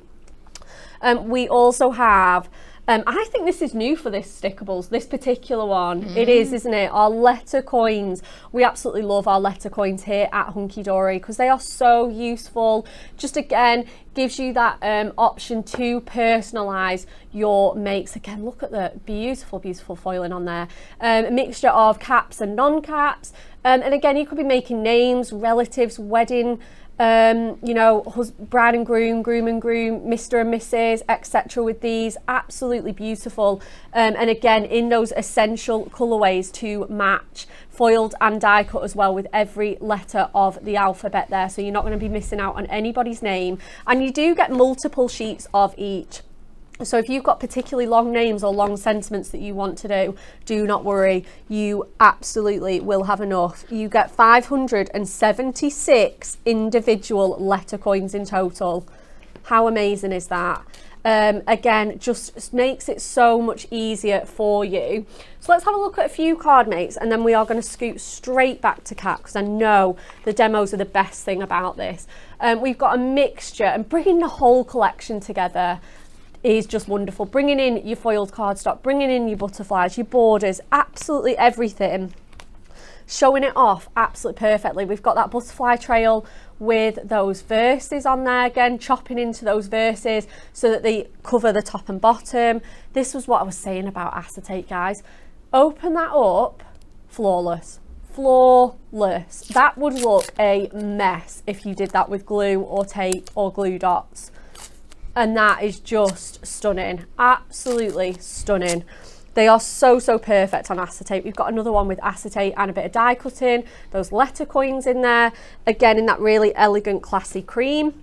A: We also have I think this is new for this Stickables, this particular one. It is, isn't it? Our letter coins. We absolutely love our letter coins here at Hunky Dory because they are so useful. Just again, gives you that option to personalise your makes. Again, look at the beautiful, beautiful foiling on there. A mixture of caps and non-caps. And again, you could be making names, relatives, wedding, you know, bride and groom, Mr. and Mrs, etc. with these. Absolutely beautiful. And again, in those essential colourways to match, foiled and die cut as well with every letter of the alphabet there, so you're not going to be missing out on anybody's name. And you do get multiple sheets of each. So if you've got particularly long names or long sentiments that you want to do not worry, you absolutely will have enough. You get 576 individual letter coins in total. How amazing is that? Again, just makes it so much easier for you. So let's have a look at a few card mates, and then we are going to scoot straight back to Kat because I know the demos are the best thing about this. We've got a mixture, and bringing the whole collection together is just wonderful. Bringing in your foiled cardstock, bringing in your butterflies, your borders, absolutely everything, showing it off absolutely perfectly. We've got that butterfly trail with those verses on there, again chopping into those verses so that they cover the top and bottom. This was what I was saying about acetate, guys. Open that up, flawless. Flawless. That would look a mess if you did that with glue or tape or glue dots. And that is just stunning, absolutely stunning. They are so, so perfect on acetate. We've got another one with acetate and a bit of die cutting, those letter coins in there, again in that really elegant, classy cream.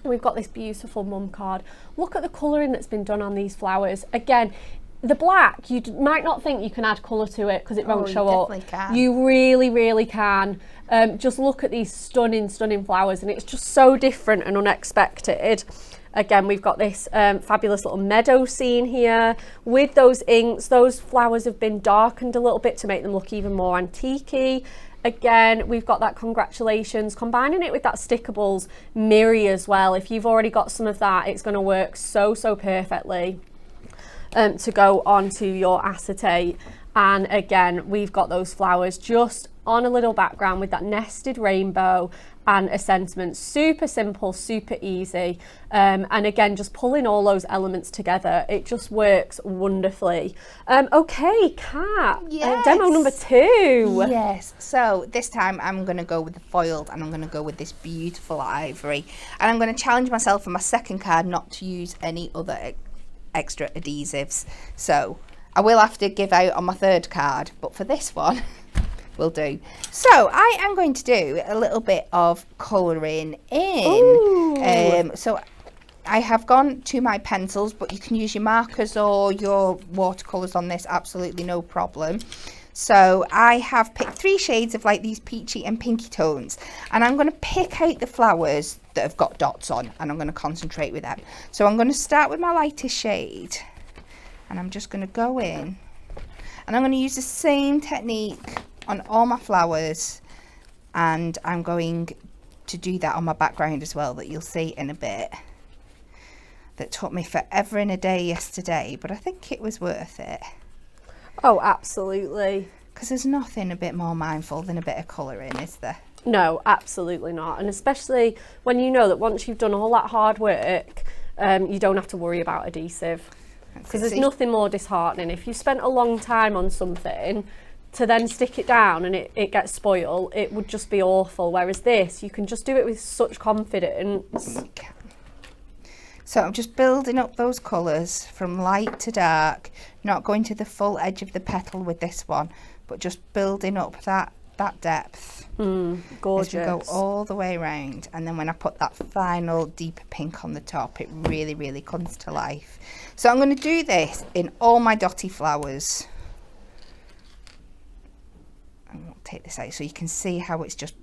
A: We've got this beautiful mum card. Look at the colouring that's been done on these flowers. Again, the black, you might not think you can add colour to it because it won't show up.
B: Can.
A: You really, really can. Just look at these stunning, stunning flowers, and it's just so different and unexpected. Again, we've got this fabulous little meadow scene here with those inks. Those flowers have been darkened a little bit to make them look even more antique-y. Again, we've got that congratulations, combining it with that Stickables mirror as well. If you've already got some of that, it's going to work so, so perfectly to go onto your acetate. And again, we've got those flowers just on a little background with that nested rainbow and a sentiment. Super simple, super easy. And again, just pulling all those elements together, it just works wonderfully. Okay, Kat,
B: yes.
A: Demo number 2.
B: Yes, so this time I'm going to go with the foiled, and I'm going to go with this beautiful ivory. And I'm going to challenge myself for my second card not to use any other extra adhesives. So I will have to give out on my third card, but for this one, will do. So I am going to do a little bit of colouring in. So I have gone to my pencils, but you can use your markers or your watercolours on this, absolutely no problem. So I have picked 3 shades of like these peachy and pinky tones, and I'm going to pick out the flowers that have got dots on, and I'm going to concentrate with them. So I'm going to start with my lightest shade, and I'm just going to go in, and I'm going to use the same technique on all my flowers, and I'm going to do that on my background as well, that you'll see in a bit. That took me forever and a day yesterday, but I think it was worth it.
A: Oh, absolutely.
B: Because there's nothing a bit more mindful than a bit of colouring, is there?
A: No, absolutely not. And especially when you know that once you've done all that hard work, you don't have to worry about adhesive. Because there's nothing more disheartening. If you spent a long time on something, to then stick it down and it gets spoiled, it would just be awful. Whereas this, you can just do it with such confidence.
B: So I'm just building up those colours from light to dark, not going to the full edge of the petal with this one, but just building up that depth.
A: Gorgeous.
B: As we go all the way around, and then when I put that final deeper pink on the top, it really, really comes to life. So I'm going to do this in all my dotty flowers. And we'll take this out so you can see how it's just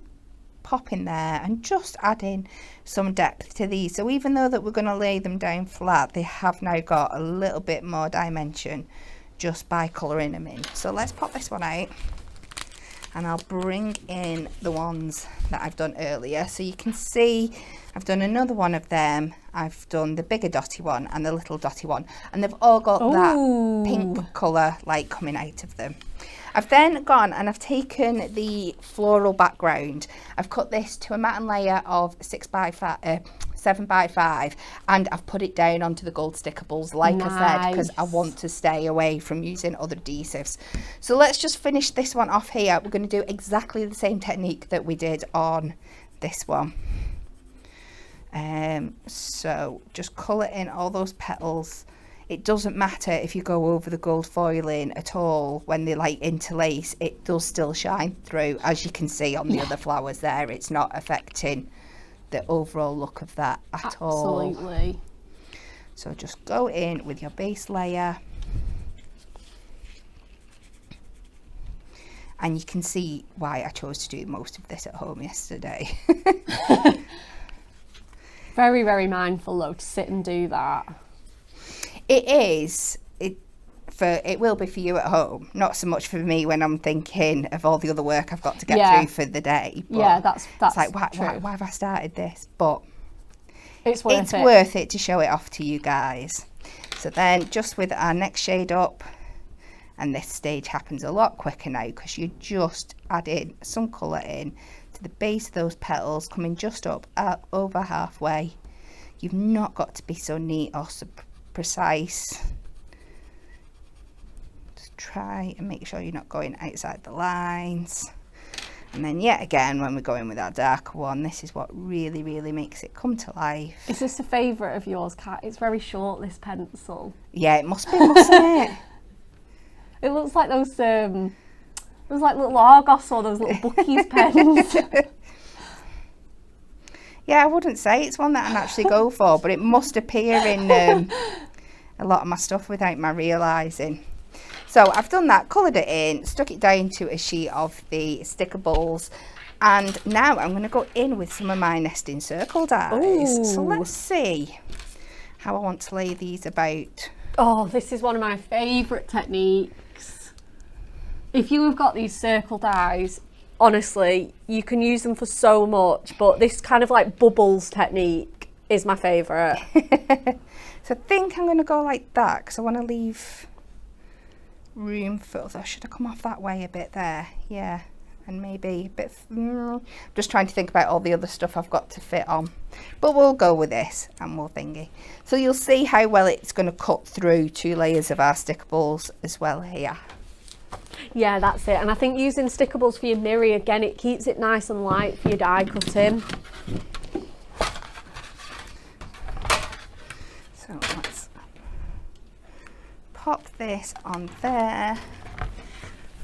B: popping there and just adding some depth to these. So even though that we're going to lay them down flat, they have now got a little bit more dimension just by colouring them in. So let's pop this one out. And I'll bring in the ones that I've done earlier. So you can see I've done another one of them. I've done the bigger dotty one and the little dotty one. And they've all got that pink colour like coming out of them. I've then gone and I've taken the floral background. I've cut this to a matte layer of 7x5 and I've put it down onto the gold stickables like I said, because I want to stay away from using other adhesives. So let's just finish this one off here. We're going to do exactly the same technique that we did on this one. So just colour in all those petals. It doesn't matter if you go over the gold foiling at all when they like interlace, it does still shine through, as you can see on the other flowers there. It's not affecting the overall look of that at all.
A: Absolutely.
B: So just go in with your base layer. And you can see why I chose to do most of this at home yesterday.
A: Very, very mindful though to sit and do that.
B: It is. It will be for you at home, not so much for me when I'm thinking of all the other work I've got to get through for the day. But
A: yeah, that's
B: it's like, why have I started this? But
A: it's worth
B: it to show it off to you guys. So then just with our next shade up, and this stage happens a lot quicker now because you're just adding some colour in to the base of those petals, coming just up over halfway. You've not got to be so neat or so precise. Just try and make sure you're not going outside the lines. And then yet again, when we're going with our darker one, this is what really, really makes it come to life.
A: Is this a favourite of yours, Kat? It's very short, this pencil.
B: Yeah, it must be, mustn't it?
A: It looks like those like little Argos or those little Bookies pens.
B: Yeah, I wouldn't say it's one that I actually go for, but it must appear in a lot of my stuff without my realising. So I've done that, coloured it in, stuck it down to a sheet of the Stickables, and now I'm going to go in with some of my nesting circle dies. Ooh. So let's see how I want to lay these about.
A: Oh, this is one of my favourite techniques. If you have got these circle dies, honestly, you can use them for so much, but this kind of like bubbles technique is my favourite.
B: So I think I'm going to go like that because I want to leave room for other. Should I come off that way a bit there? Yeah, and maybe a bit. Just trying to think about all the other stuff I've got to fit on, but we'll go with this and we'll thingy. So you'll see how well it's going to cut through 2 layers of our Stickables as well here.
A: Yeah, that's it. And I think using Stickables for your mirror, again, it keeps it nice and light for your die cutting.
B: So let's pop this on there.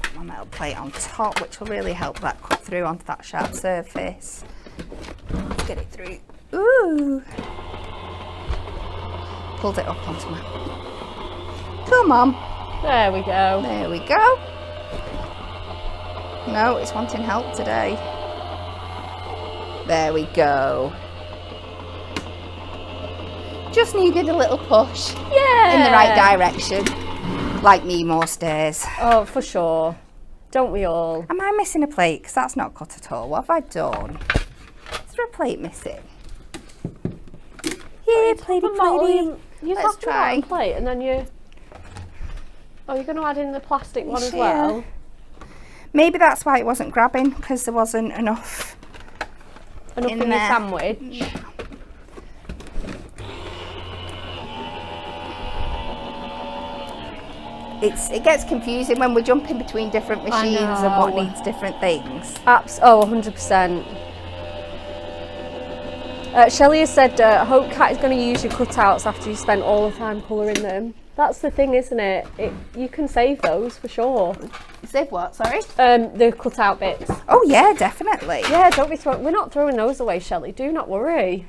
B: Put my metal plate on top, which will really help that cut through onto that sharp surface. Let's get it through. Ooh! Pulled it up onto my... Come on.
A: There we go.
B: There we go. No, it's wanting help today. There we go. Just needed a little push.
A: Yeah.
B: In the right direction. Like me most days.
A: Oh, for sure. Don't we all?
B: Am I missing a plate? Because that's not cut at all. What have I done? Is there a plate missing? Yeah, platey. Let's try.
A: A plate and then you... Oh, you're going to add in the plastic one as well?
B: Maybe that's why it wasn't grabbing, because there wasn't enough
A: in your sandwich.
B: it gets confusing when we're jumping between different machines and what needs different things.
A: Oh, 100%. Shelley has said, hope Kat is going to use your cutouts after you spent all the time colouring them. That's the thing, isn't it? You can save those for sure.
B: Save what, sorry?
A: The cutout bits.
B: Oh yeah, definitely.
A: Yeah, don't be we're not throwing those away, Shelley. Do not worry.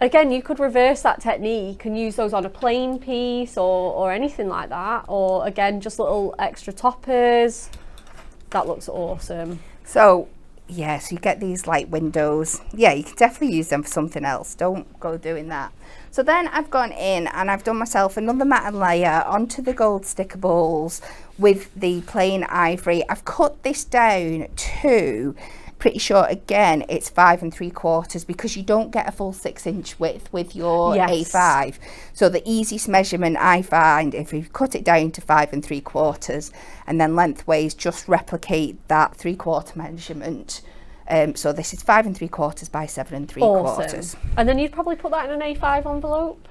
A: Again, you could reverse that technique and use those on a plain piece or anything like that. Or again, just little extra toppers. That looks awesome.
B: So, yeah, so you get these like windows. Yeah, you can definitely use them for something else. Don't go doing that. So then I've gone in and I've done myself another matte layer onto the gold Stickables with the plain ivory. I've cut this down to, pretty sure again, it's 5 3/4 because you don't get a full 6-inch width with your A5. So the easiest measurement I find, if you cut it down to 5 3/4 and then lengthways just replicate that 3/4 measurement. So this is 5 3/4 by 7 3/4.
A: Awesome. And then you'd probably put that in an A5 envelope?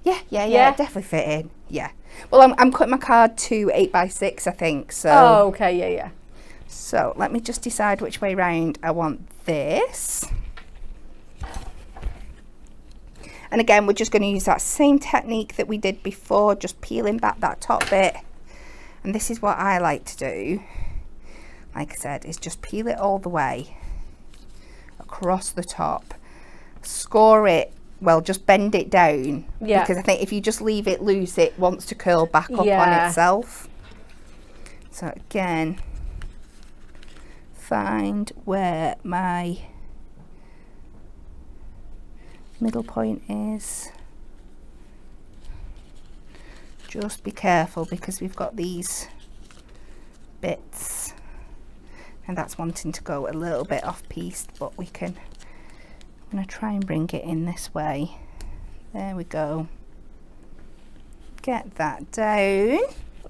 B: Yeah, definitely fit in. Yeah. Well, I'm cutting my card to 8 by 6, I think. So.
A: Oh, okay, yeah.
B: So let me just decide which way round I want this. And again, we're just going to use that same technique that we did before, just peeling back that top bit. And this is what I like to do, like I said, is just peel it all the way across the top. Score it, well, just bend it down.
A: Yeah.
B: Because I think if you just leave it loose, it wants to curl back up on itself. So again, find where my middle point is. Just be careful because we've got these bits and that's wanting to go a little bit off piece, but we can, I'm going to try and bring it in this way. There we go. Get that down.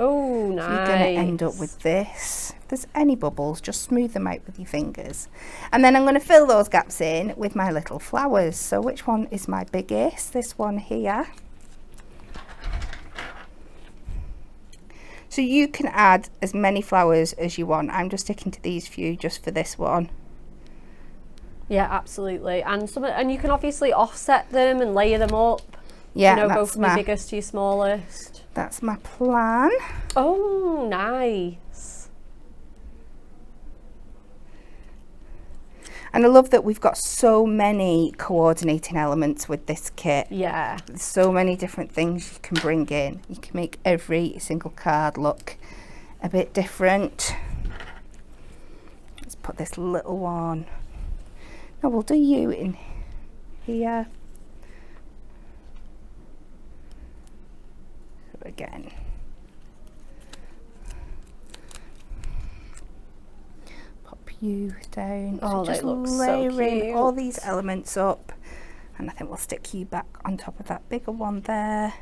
A: Oh, nice.
B: You're going to end up with this. If there's any bubbles, just smooth them out with your fingers. And then I'm going to fill those gaps in with my little flowers. So which one is my biggest? This one here. So you can add as many flowers as you want. I'm just sticking to these few just for this one.
A: Yeah, absolutely. And you can obviously offset them and layer them up.
B: Yeah,
A: you know, go from your biggest to your smallest.
B: That's my plan.
A: Oh, nice.
B: And I love that we've got so many coordinating elements with this kit.
A: Yeah.
B: There's so many different things you can bring in. You can make every single card look a bit different. Let's put this little one. No, we'll do you in here. So again. You down.
A: Oh,
B: so just
A: that looks
B: layering
A: so cute.
B: all these elements up, and I think we'll stick you back on top of that bigger one there.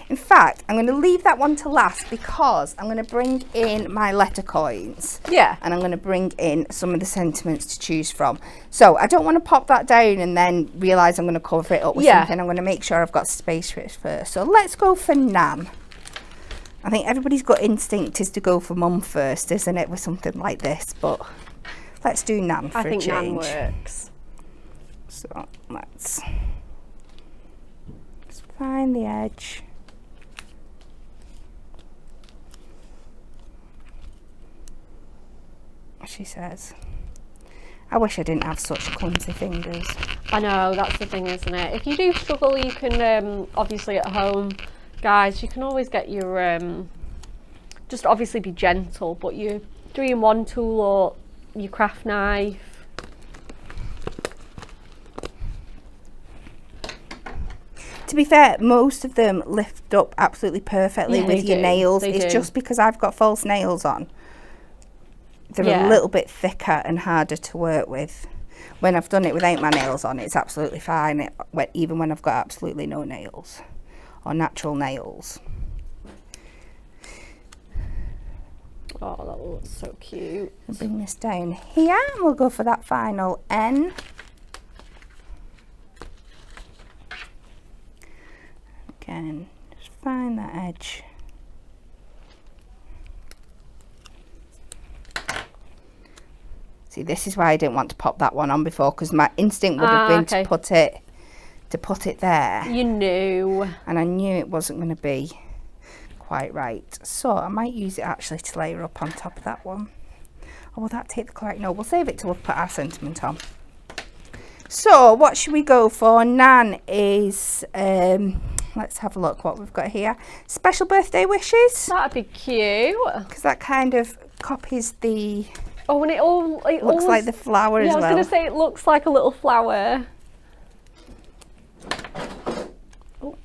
B: In fact, I'm going to leave that one to last because I'm going to bring in my letter coins.
A: Yeah.
B: And I'm going to bring in some of the sentiments to choose from. So I don't want to pop that down and then realise I'm going to cover it up with something. I'm going to make sure I've got space for it first. So let's go for Nan. I think everybody's gut instinct is to go for Mum first, isn't it, with something like this? But let's do Nan for a change.
A: I think Nan works.
B: So let's find the edge. She says, I wish I didn't have such clumsy fingers.
A: I know, that's the thing, isn't it? If you do struggle, you can obviously at home, guys, you can always get your just obviously be gentle, but your 3-in-1 tool or your craft knife.
B: To be fair, most of them lift up absolutely perfectly with your nails. It's just because I've got false nails on. They're a little bit thicker and harder to work with. When I've done it without my nails on, it's absolutely fine, even when I've got absolutely no nails or natural nails.
A: Oh, that looks so cute.
B: I'll bring this down here and we'll go for that final N. again, just find that edge. See, this is why I didn't want to pop that one on before, because my instinct would have been to put it there. You knew. And I knew it wasn't going to be quite right. So I might use it actually to layer up on top of that one. Or will that take the colour? No, we'll save it till we've put our sentiment on. So what should we go for? Nan is, let's have a look what we've got here. Special birthday wishes. That'd be cute. Because that kind of copies the... Oh, and it looks like the flower as well. Yeah, I was going to say it looks like a little flower. Oh.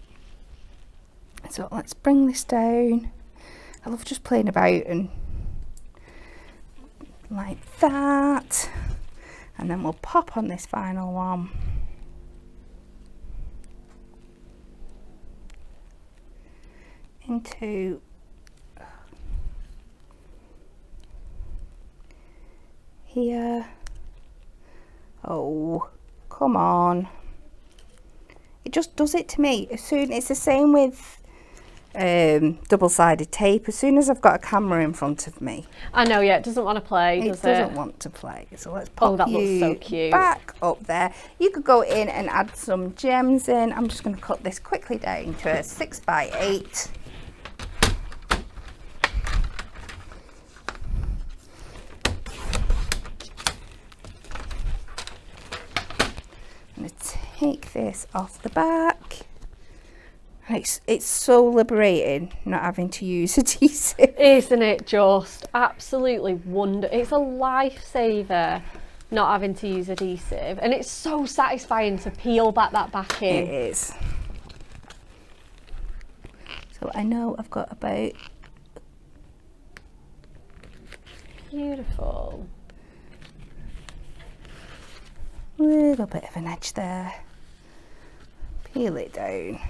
B: So let's bring this down. I love just playing about and like that. And then we'll pop on this final one. Into here. Oh, come on. It just does it to me. As soon, it's the same with double-sided tape. As soon as I've got a camera in front of me, I know, yeah, it doesn't want to play, does it? It doesn't want to play. So let's pop that looks so cute. Back up there. You could go in and add some gems in. I'm just going to cut this quickly down to a 6x8. I'm going to take this off the back. It's so liberating not having to use adhesive. Isn't it just absolutely wonderful? It's a lifesaver not having to use adhesive, and it's so satisfying to peel back that backing. It is. So I know I've got about... Beautiful. A little bit of an edge there. Peel it down.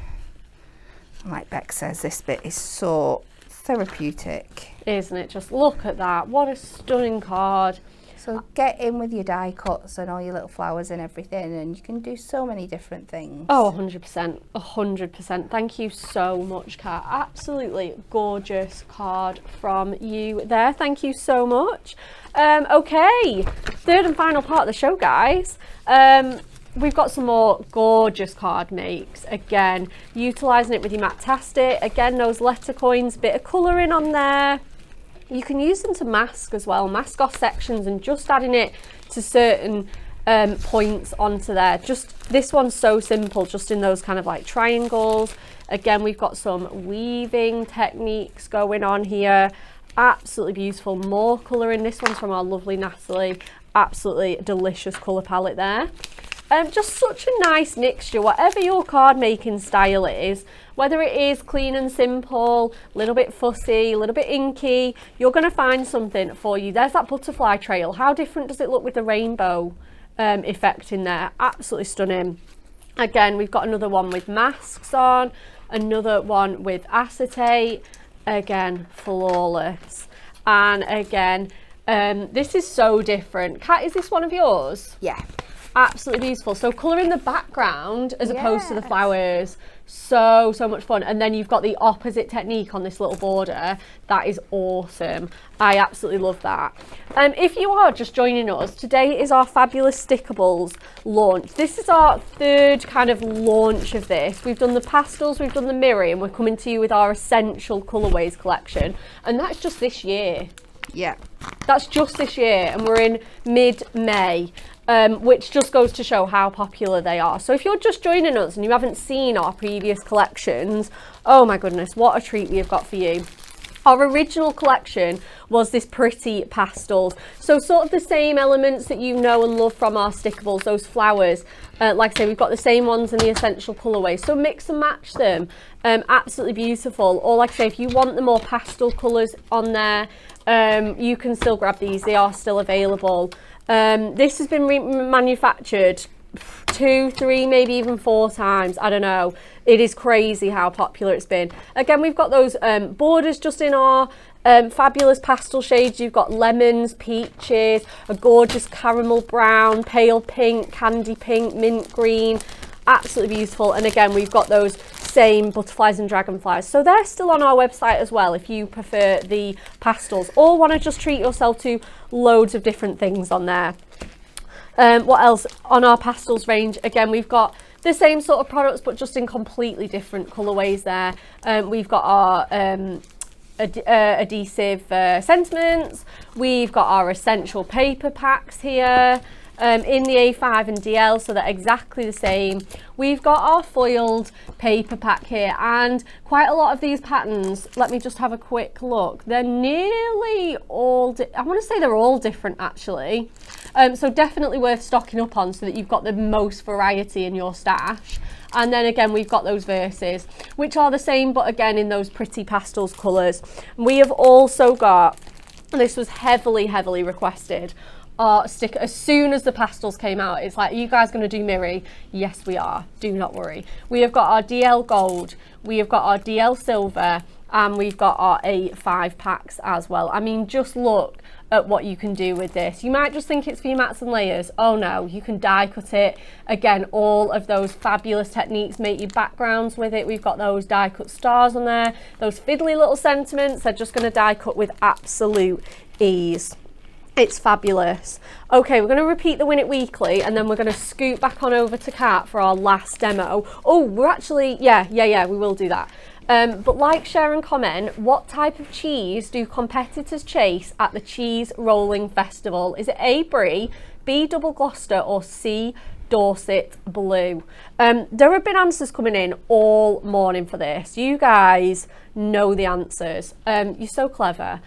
B: Like Beck says, this bit is so therapeutic. Isn't it? Just look at that. What a stunning card. So get in with your die cuts and all your little flowers and everything, and you can do so many different things. Oh, 100%. 100%. Thank you so much, Kat. Absolutely gorgeous card from you there. Thank you so much. Okay, third and final part of the show, guys. We've got some more gorgeous card makes. Again, utilising it with your Matastic. Again, those letter coins, bit of colouring on there. You can use them to mask as well, mask off sections, and just adding it to certain points onto there. Just this one's so simple, just in those kind of like triangles. Again, we've got some weaving techniques going on here. Absolutely beautiful. More colouring. This one's from our lovely Natalie. Absolutely delicious colour palette there. Just such a nice mixture, whatever your card making style is, whether it is clean and simple, a little bit fussy, a little bit inky, you're going to find something for you. There's that butterfly trail. How different does it look with the rainbow effect in there? Absolutely stunning. Again, we've got another one with masks on, another one with acetate. Again, flawless. And again, this is so different. Kat, is this one of yours? Yeah. Absolutely beautiful. So colour in the background as opposed to the flowers. So much fun. And then you've got the opposite technique on this little border. That is awesome. I absolutely love that. If you are just joining us, today is our fabulous Stickables launch. This is our third kind of launch of this. We've done the pastels, we've done the mirror, and we're coming to you with our Essential Colourways collection. And that's just this year. Yeah. That's just this year, and we're in mid-May. Which just goes to show how popular they are. So if you're just joining us and you haven't seen our previous collections, oh my goodness, what a treat we have got for you. Our original collection was this pretty pastels. So sort of the same elements that you know and love from our Stickables, those flowers. Like I say, we've got the same ones in the Essential Colourways. So mix and match them. Absolutely beautiful. Or like I say, if you want the more pastel colours on there, you can still grab these. They are still available. This has been manufactured 2, 3, maybe even 4 times. I don't know. It is crazy how popular it's been. Again, we've got those borders just in our fabulous pastel shades. You've got lemons, peaches, a gorgeous caramel brown, pale pink, candy pink, mint green. Absolutely beautiful. And again, we've got those
A: same butterflies and dragonflies. So they're still on our website as well if you prefer the pastels or want to just treat yourself to loads of different things on there. What else on our pastels range? Again, we've got the same sort of products but just in completely different colourways there. We've got our adhesive sentiments, we've got our essential paper packs here in the A5 and DL, so they're exactly the same. We've got our foiled paper pack here, and quite a lot of these patterns, let me just have a quick look, they're nearly all, I want to say they're all different actually. So definitely worth stocking up on so that you've got the most variety in your stash. And then again, we've got those verses, which are the same, but again, in those pretty pastels colours. We have also got, this was heavily requested, our sticker. As soon as the pastels came out, it's like, are you guys going to do Miri? Yes, we are. Do not worry. We have got our DL Gold, we have got our DL Silver, and we've got our A5 packs as well. I mean, just look at what you can do with this. You might just think it's for your mats and layers. Oh no, you can die cut it. Again, all of those fabulous techniques, make your backgrounds with it. We've got those die cut stars on there. Those fiddly little sentiments, they're just gonna die cut with absolute ease. It's fabulous. Okay, we're going to repeat the Win It Weekly and then we're going to scoot back on over to Kat for our last demo. Oh, we're actually, yeah, we will do that. But like, share and comment, what type of cheese do competitors chase at the Cheese Rolling Festival? Is it A, Brie, B, Double Gloucester, or C, Dorset Blue? There have been answers coming in all morning for this. You guys know the answers. You're so clever.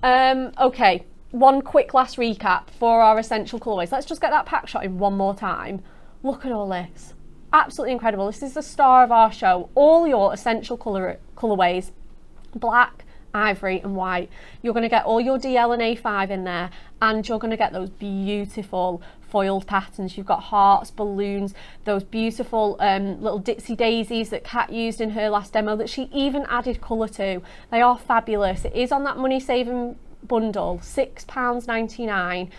A: Okay. One quick last recap for our Essential Colourways. Let's just get that pack shot in one more time. Look at all this. Absolutely incredible. This is the star of our show. All your Essential Colourways, black, ivory and white. You're going to get all your DL and A5 in there, and you're going to get those beautiful foiled patterns. You've got hearts, balloons, those beautiful little Ditsy Daisies that Kat used in her last demo that she even added colour to. They are fabulous. It is on that money saving bundle, £6.99,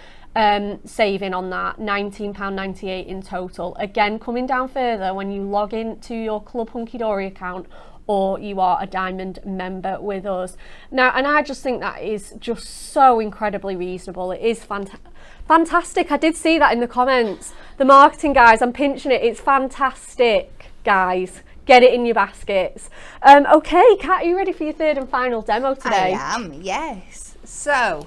A: saving on that, £19.98 in total. Again, coming down further when you log in to your Club Hunky Dory account or you are a diamond member with us. Now, and I just think that is just so incredibly reasonable. It is fantastic. I did see that in the comments. The marketing guys, I'm pinching it. It's fantastic, guys. Get it in your baskets. Okay, Kat, are you ready for your third and final demo today?
B: I am, yes. So,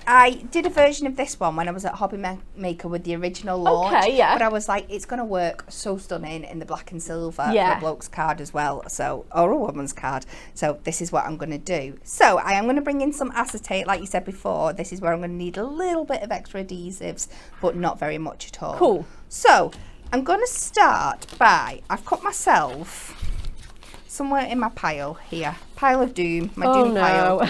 B: I did a version of this one when I was at Hobby Maker with the original launch.
A: Okay, yeah.
B: But I was like, it's going to work so stunning in the black and silver for a bloke's card as well, so, or a woman's card. So this is what I'm going to do. So I am going to bring in some acetate, like you said before. This is where I'm going to need a little bit of extra adhesives, but not very much at all.
A: Cool.
B: So I'm going to start by, I've cut myself somewhere in my pile here, pile of doom, my doom pile.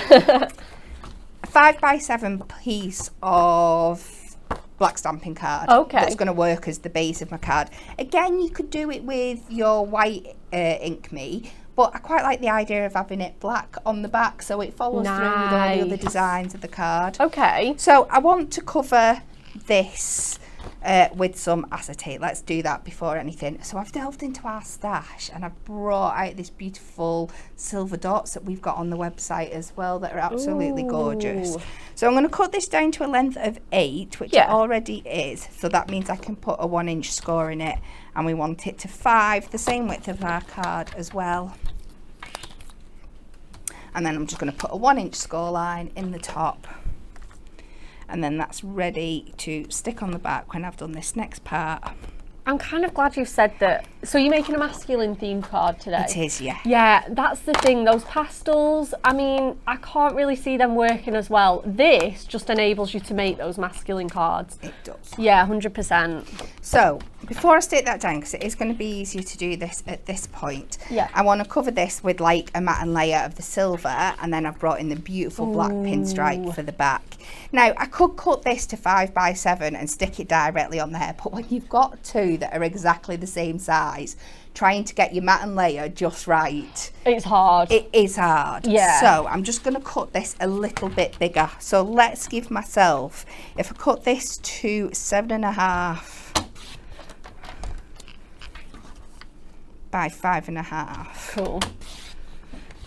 B: 5x7 piece of black stamping card.
A: Okay.
B: That's going to work as the base of my card. Again, you could do it with your white Ink Me, but I quite like the idea of having it black on the back so it follows through with all the other designs of the card.
A: Okay.
B: So I want to cover this with some acetate. Let's do that before anything. So I've delved into our stash and I've brought out this beautiful silver dots that we've got on the website as well that are absolutely gorgeous. So I'm going to cut this down to a length of 8, which it already is. So that means I can put a 1-inch score in it, and we want it to 5, the same width of our card as well. And then I'm just going to put a 1-inch score line in the top. And then that's ready to stick on the back when I've done this next part.
A: I'm kind of glad you've said that. So you're making a masculine themed card today?
B: It is, yeah.
A: Yeah, that's the thing. Those pastels, I mean, I can't really see them working as well. This just enables you to make those masculine cards.
B: It does.
A: Yeah, 100%.
B: So before I stick that down, because it is going to be easier to do this at this point, I want to cover this with like a matte and layer of the silver, and then I've brought in the beautiful black pinstripe for the back. Now, I could cut this to 5x7 and stick it directly on there, but when you've got two that are exactly the same size, trying to get your matte and layer just right,
A: it's hard.
B: It is hard.
A: Yeah.
B: So I'm just going to cut this a little bit bigger. So let's give myself, if I cut this to 7.5, by 5.5.
A: Cool.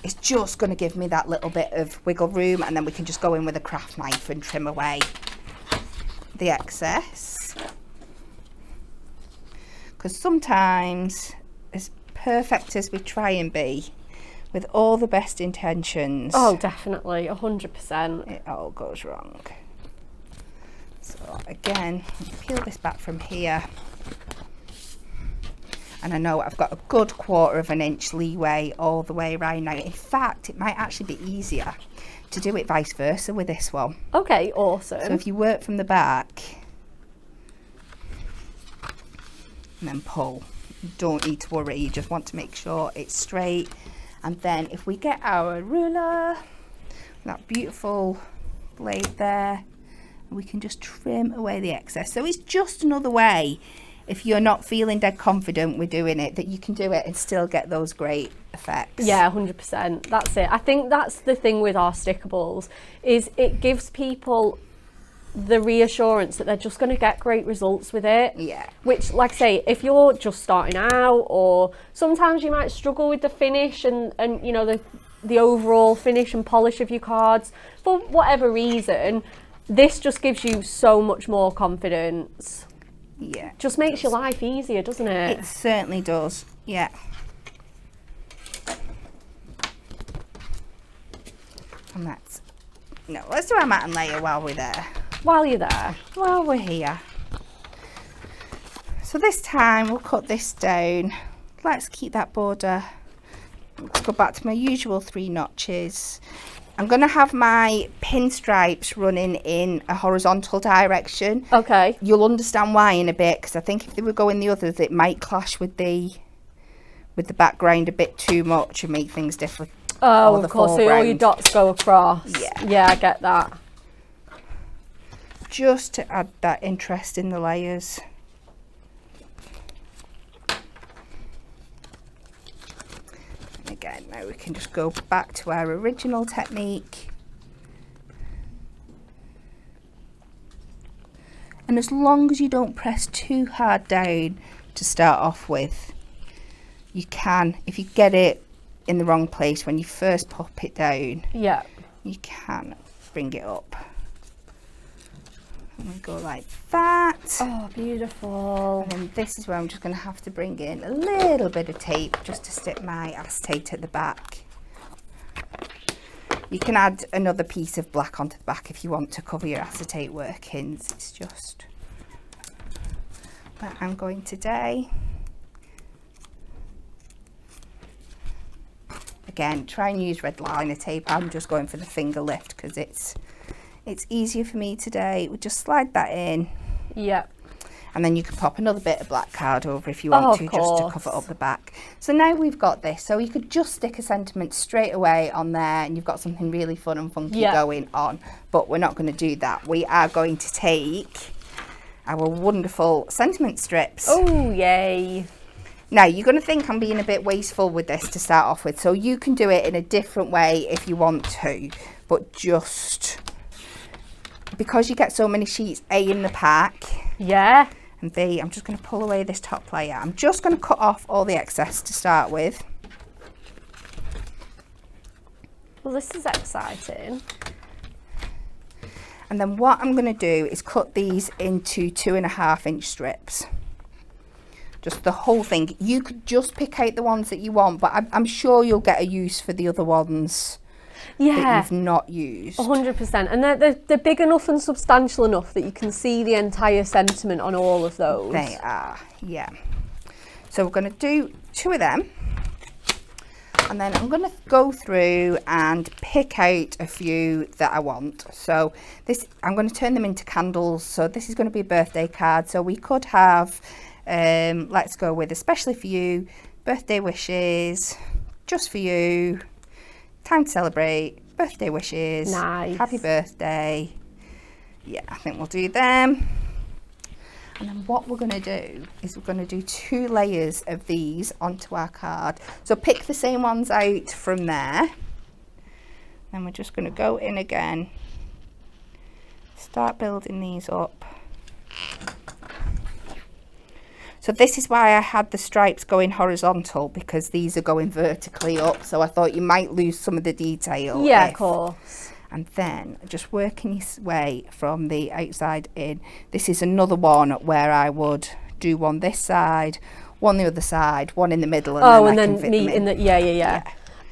B: It's just going to give me that little bit of wiggle room, and then we can just go in with a craft knife and trim away the excess. Because sometimes, as perfect as we try and be, with all the best intentions,
A: Oh, definitely, 100%.
B: it all goes wrong. So again, peel this back from here. And I know I've got a good 1/4 inch leeway all the way around now. In fact, it might actually be easier to do it vice versa with this one.
A: Okay, awesome.
B: So if you work from the back and then pull, you don't need to worry, you just want to make sure it's straight. And then if we get our ruler, that beautiful blade there, we can just trim away the excess. So it's just another way, if you're not feeling dead confident with doing it, that you can do it and still get those great effects.
A: Yeah, 100%. That's it. I think that's the thing with our Stickables, is it gives people the reassurance that they're just going to get great results with it.
B: Yeah.
A: Which, like I say, if you're just starting out, or sometimes you might struggle with the finish and you know, the overall finish and polish of your cards, for whatever reason, this just gives you so much more confidence.
B: Yeah.
A: Just makes your life easier, doesn't it?
B: It certainly does, yeah. And that's, no, let's do our mat and layer while we're there.
A: While you're there.
B: While we're here. So this time we'll cut this down. Let's keep that border. Let's go back to my usual 3 notches. I'm going to have my pinstripes running in a horizontal direction.
A: Okay.
B: You'll understand why in a bit, because I think if they were going the others, it might clash with the background a bit too much and make things different.
A: Oh, of course, so all your dots go across.
B: Yeah.
A: Yeah, I get that.
B: Just to add that interest in the layers. Again, now we can just go back to our original technique. And as long as you don't press too hard down to start off with, you can, if you get it in the wrong place when you first pop it down,
A: Yeah.
B: you can bring it up. And we go like that.
A: Oh, beautiful.
B: And then this is where I'm just going to have to bring in a little bit of tape just to stick my acetate at the back. You can add another piece of black onto the back if you want to cover your acetate workings. It's just what I'm going today. Again, try and use red liner tape. I'm just going for the finger lift because it's easier for me today. We'll just slide that in.
A: Yeah.
B: And then you can pop another bit of black card over if you want to, just to cover up the back. So now we've got this. So you could just stick a sentiment straight away on there and you've got something really fun and funky going on. But we're not going to do that. We are going to take our wonderful sentiment strips.
A: Oh, yay.
B: Now, you're going to think I'm being a bit wasteful with this to start off with. So you can do it in a different way if you want to. But just because you get so many sheets, A, in the pack.
A: Yeah.
B: And B, I'm just going to pull away this top layer. I'm just going to cut off all the excess to start with.
A: Well, this is exciting.
B: And then what I'm going to do is cut these into 2.5 inch strips. Just the whole thing. You could just pick out the ones that you want, but I'm sure you'll get a use for the other ones that you've not used.
A: 100%. And they're big enough and substantial enough that you can see the entire sentiment on all of those.
B: They are, yeah. So we're going to do 2 of them. And then I'm going to go through and pick out a few that I want. So this, I'm going to turn them into candles. So this is going to be a birthday card. So we could have, let's go with especially for you, birthday wishes, just for you, time to celebrate, birthday wishes,
A: nice,
B: happy birthday. Yeah, I think we'll do them. And then what we're going to do is we're going to do 2 layers of these onto our card. So pick the same ones out from there. Then we're just going to go in again, start building these up. So this is why I had the stripes going horizontal, because these are going vertically up. So I thought you might lose some of the detail.
A: Yeah, of course.
B: And then just working your way from the outside in. This is another one where I would do one this side, one the other side, one in the middle, and then meet in the
A: yeah.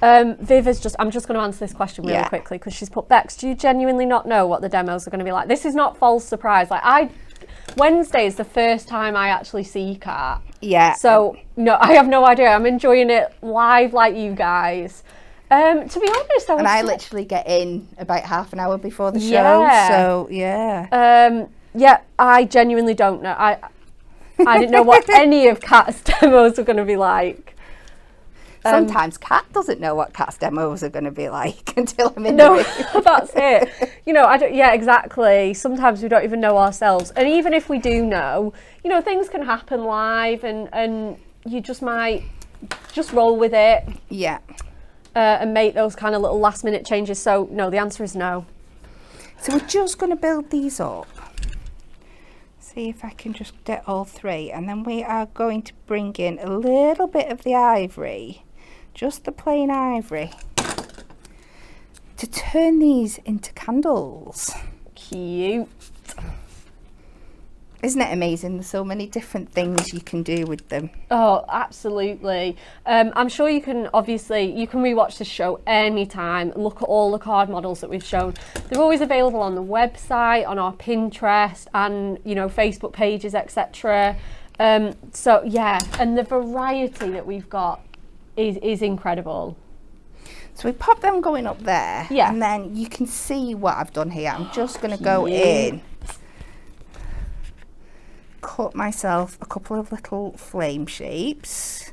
A: Viv is I'm just going to answer this question really quickly, because she's put, Bex, do you genuinely not know what the demos are going to be like? This is not false surprise. Like, Wednesday is the first time I actually see Kat.
B: Yeah.
A: So no, I have no idea. I'm enjoying it live like you guys. To be honest,
B: I literally get in about half an hour before the show. So yeah.
A: Yeah, I genuinely don't know. I didn't know what any of Kat's demos were going to be like.
B: Sometimes Kat doesn't know what Kat's demos are going to be like until I'm in the room.
A: That's it. You know, yeah, exactly. Sometimes we don't even know ourselves. And even if we do know, you know, things can happen live, and you just might just roll with it.
B: Yeah.
A: And make those kind of little last minute changes. So no, the answer is no.
B: So we're just going to build these up. See if I can just get all three, and then we are going to bring in a little bit of the ivory, just the plain ivory, to turn these into candles.
A: Cute.
B: Isn't it amazing? There's so many different things you can do with them.
A: Oh, absolutely. I'm sure you can rewatch this show anytime and look at all the card models that we've shown. They're always available on the website, on our Pinterest, and, you know, Facebook pages, etc. So yeah, and the variety that we've got is incredible.
B: So we pop them going up there,
A: yeah,
B: and then you can see what I've done here. I'm just going to go in, cut myself a couple of little flame shapes.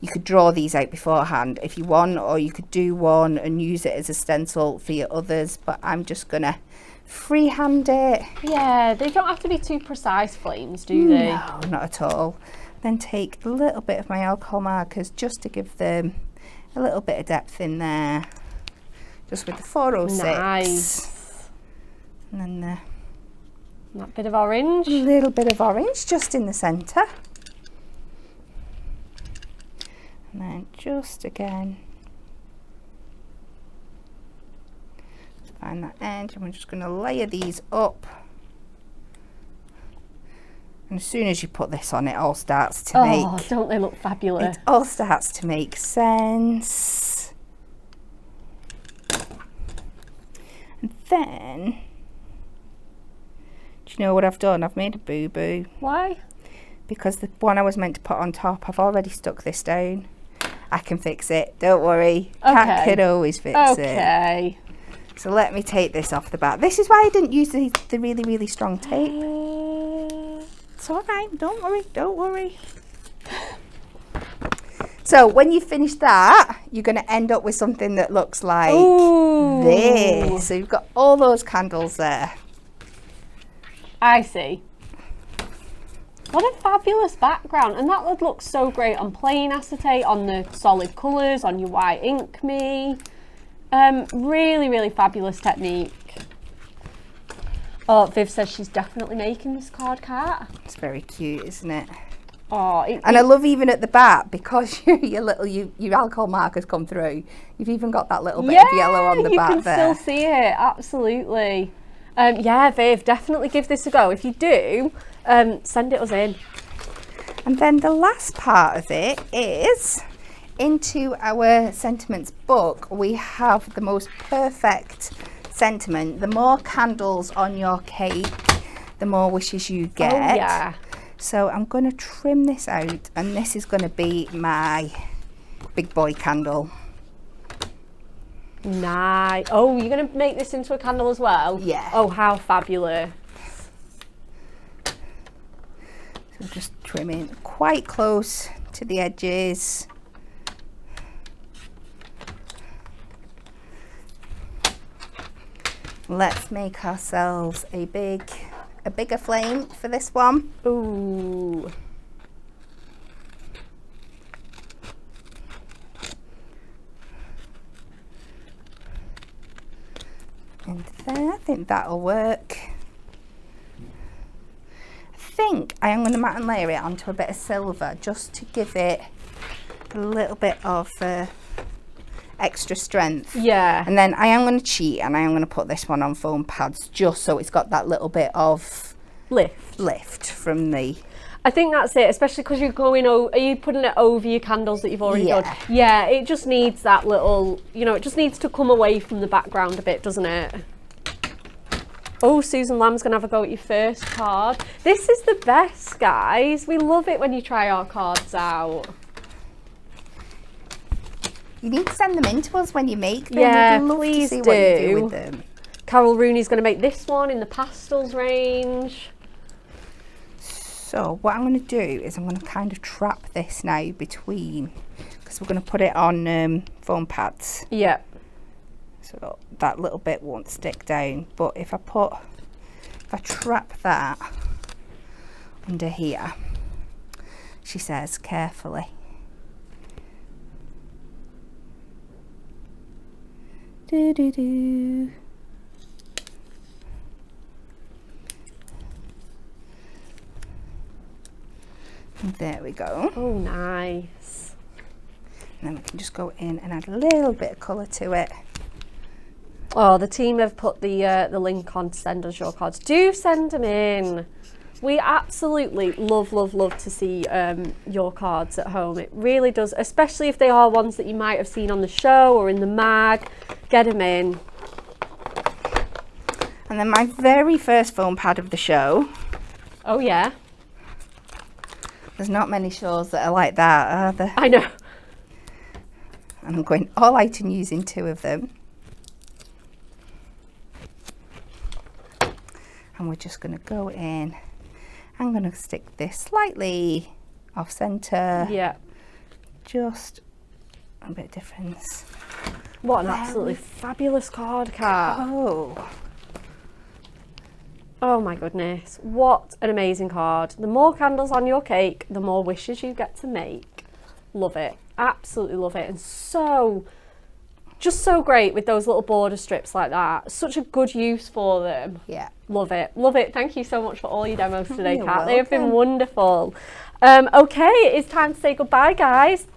B: You could draw these out beforehand if you want, or you could do one and use it as a stencil for your others, but I'm just gonna freehand it.
A: Yeah, they don't have to be too precise flames, do they?
B: No, not at all. Then take a little bit of my alcohol markers just to give them a little bit of depth in there, just with the 406.
A: Nice.
B: And then
A: that bit of orange.
B: A little bit of orange just in the centre. And then just again, find that edge, and we're just going to layer these up. And as soon as you put this on, it all starts to make...
A: don't they look fabulous?
B: It all starts to make sense. And then... do you know what I've done? I've made a boo-boo.
A: Why?
B: Because the one I was meant to put on top, I've already stuck this down. I can fix it, don't worry.
A: Okay.
B: Cat could always fix it.
A: Okay.
B: So let me take this off the back. This is why I didn't use the really, really strong tape. It's all right, don't worry, don't worry. So when you finish that, you're going to end up with something that looks like this. So you've got all those candles there.
A: I see. What a fabulous background, and that would look so great on plain acetate, on the solid colours, on your white ink me. Really, really fabulous technique. Oh, Viv says she's definitely making this card, Kat.
B: It's very cute, isn't it?
A: Oh,
B: and I love even at the back, because your alcohol markers come through. You've even got that little bit of yellow on the back there.
A: You can still see it, absolutely. Yeah, Viv, definitely give this a go. If you do, send it us in.
B: And then the last part of it is, into our sentiments book, we have the most perfect sentiment. The more candles on your cake, the more wishes you get.
A: Oh, yeah.
B: So I'm going to trim this out, and this is going to be my big boy candle.
A: Nice. Oh, you're going to make this into a candle as well?
B: Yeah.
A: Oh, how fabulous.
B: So just trimming quite close to the edges. Let's make ourselves a bigger flame for this one.
A: Ooh. And there, I think that'll work. I think
B: I am going to matte and layer it onto a bit of silver just to give it a little bit of extra strength.
A: Yeah.
B: And then I am going to cheat and I am going to put this one on foam pads just so it's got that little bit of lift from the...
A: I think that's it, especially because you're going over, are you putting it over your candles that you've already done? Yeah, it just needs that little, you know, it just needs to come away from the background a bit, doesn't it? Oh, Susan Lamb's going to have a go at your first card. This is the best, guys. We love it when you try our cards out.
B: You need to send them in to us when you make them.
A: Yeah,
B: We'd love
A: please
B: to see what you do with them.
A: Carol Rooney's going to make this one in the pastels range.
B: So what I'm going to do is I'm going to kind of trap this now between, because we're going to put it on foam pads.
A: Yeah.
B: So that little bit won't stick down. But if I trap that under here, she says carefully. Do do do. There we go.
A: Oh, nice.
B: And then we can just go in and add a little bit of colour to it.
A: Oh, the team have put the link on to send us your cards. Do send them in. We absolutely love to see your cards at home. It really does, especially if they are ones that you might have seen on the show or in the mag. Get them in.
B: And then my very first foam pad of the show.
A: Oh, yeah.
B: There's not many shows that are like that, are there?
A: I know.
B: And I'm going all out and using 2 of them. And we're just going to go in. I'm going to stick this slightly off centre.
A: Yeah.
B: Just a bit of difference.
A: What an absolutely fabulous card, Kat.
B: Oh.
A: Oh my goodness, what an amazing card. The more candles on your cake, the more wishes you get to make. Love it, absolutely love it. And just so great with those little border strips like that. Such a good use for them.
B: Yeah.
A: Love it, love it. Thank you so much for all your demos today,
B: You're
A: Kat. They have been
B: welcome.
A: wonderful. Okay, it's time to say goodbye, guys.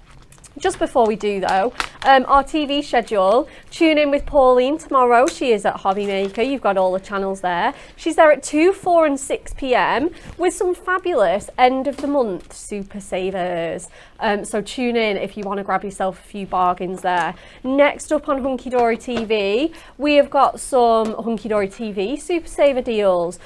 A: Just before we do though, our TV schedule, tune in with Pauline tomorrow. She is at Hobby Maker. You've got all the channels there. She's there at 2, 4 and 6 p.m. with some fabulous end of the month super savers. So tune in if you want to grab yourself a few bargains there. Next up on Hunky Dory TV, we have got some Hunky Dory TV super saver deals.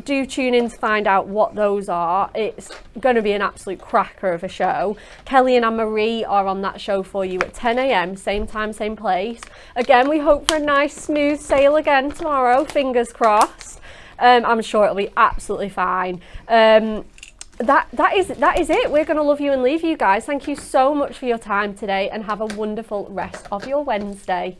A: Do tune in to find out what those are. It's going to be an absolute cracker of a show. Kelly and Anne-Marie are on that show for you at 10 a.m, same time, same place. Again, we hope for a nice smooth sale again tomorrow, fingers crossed. I'm sure it'll be absolutely fine. That is it. We're going to love you and leave you guys. Thank you so much for your time today and have a wonderful rest of your Wednesday.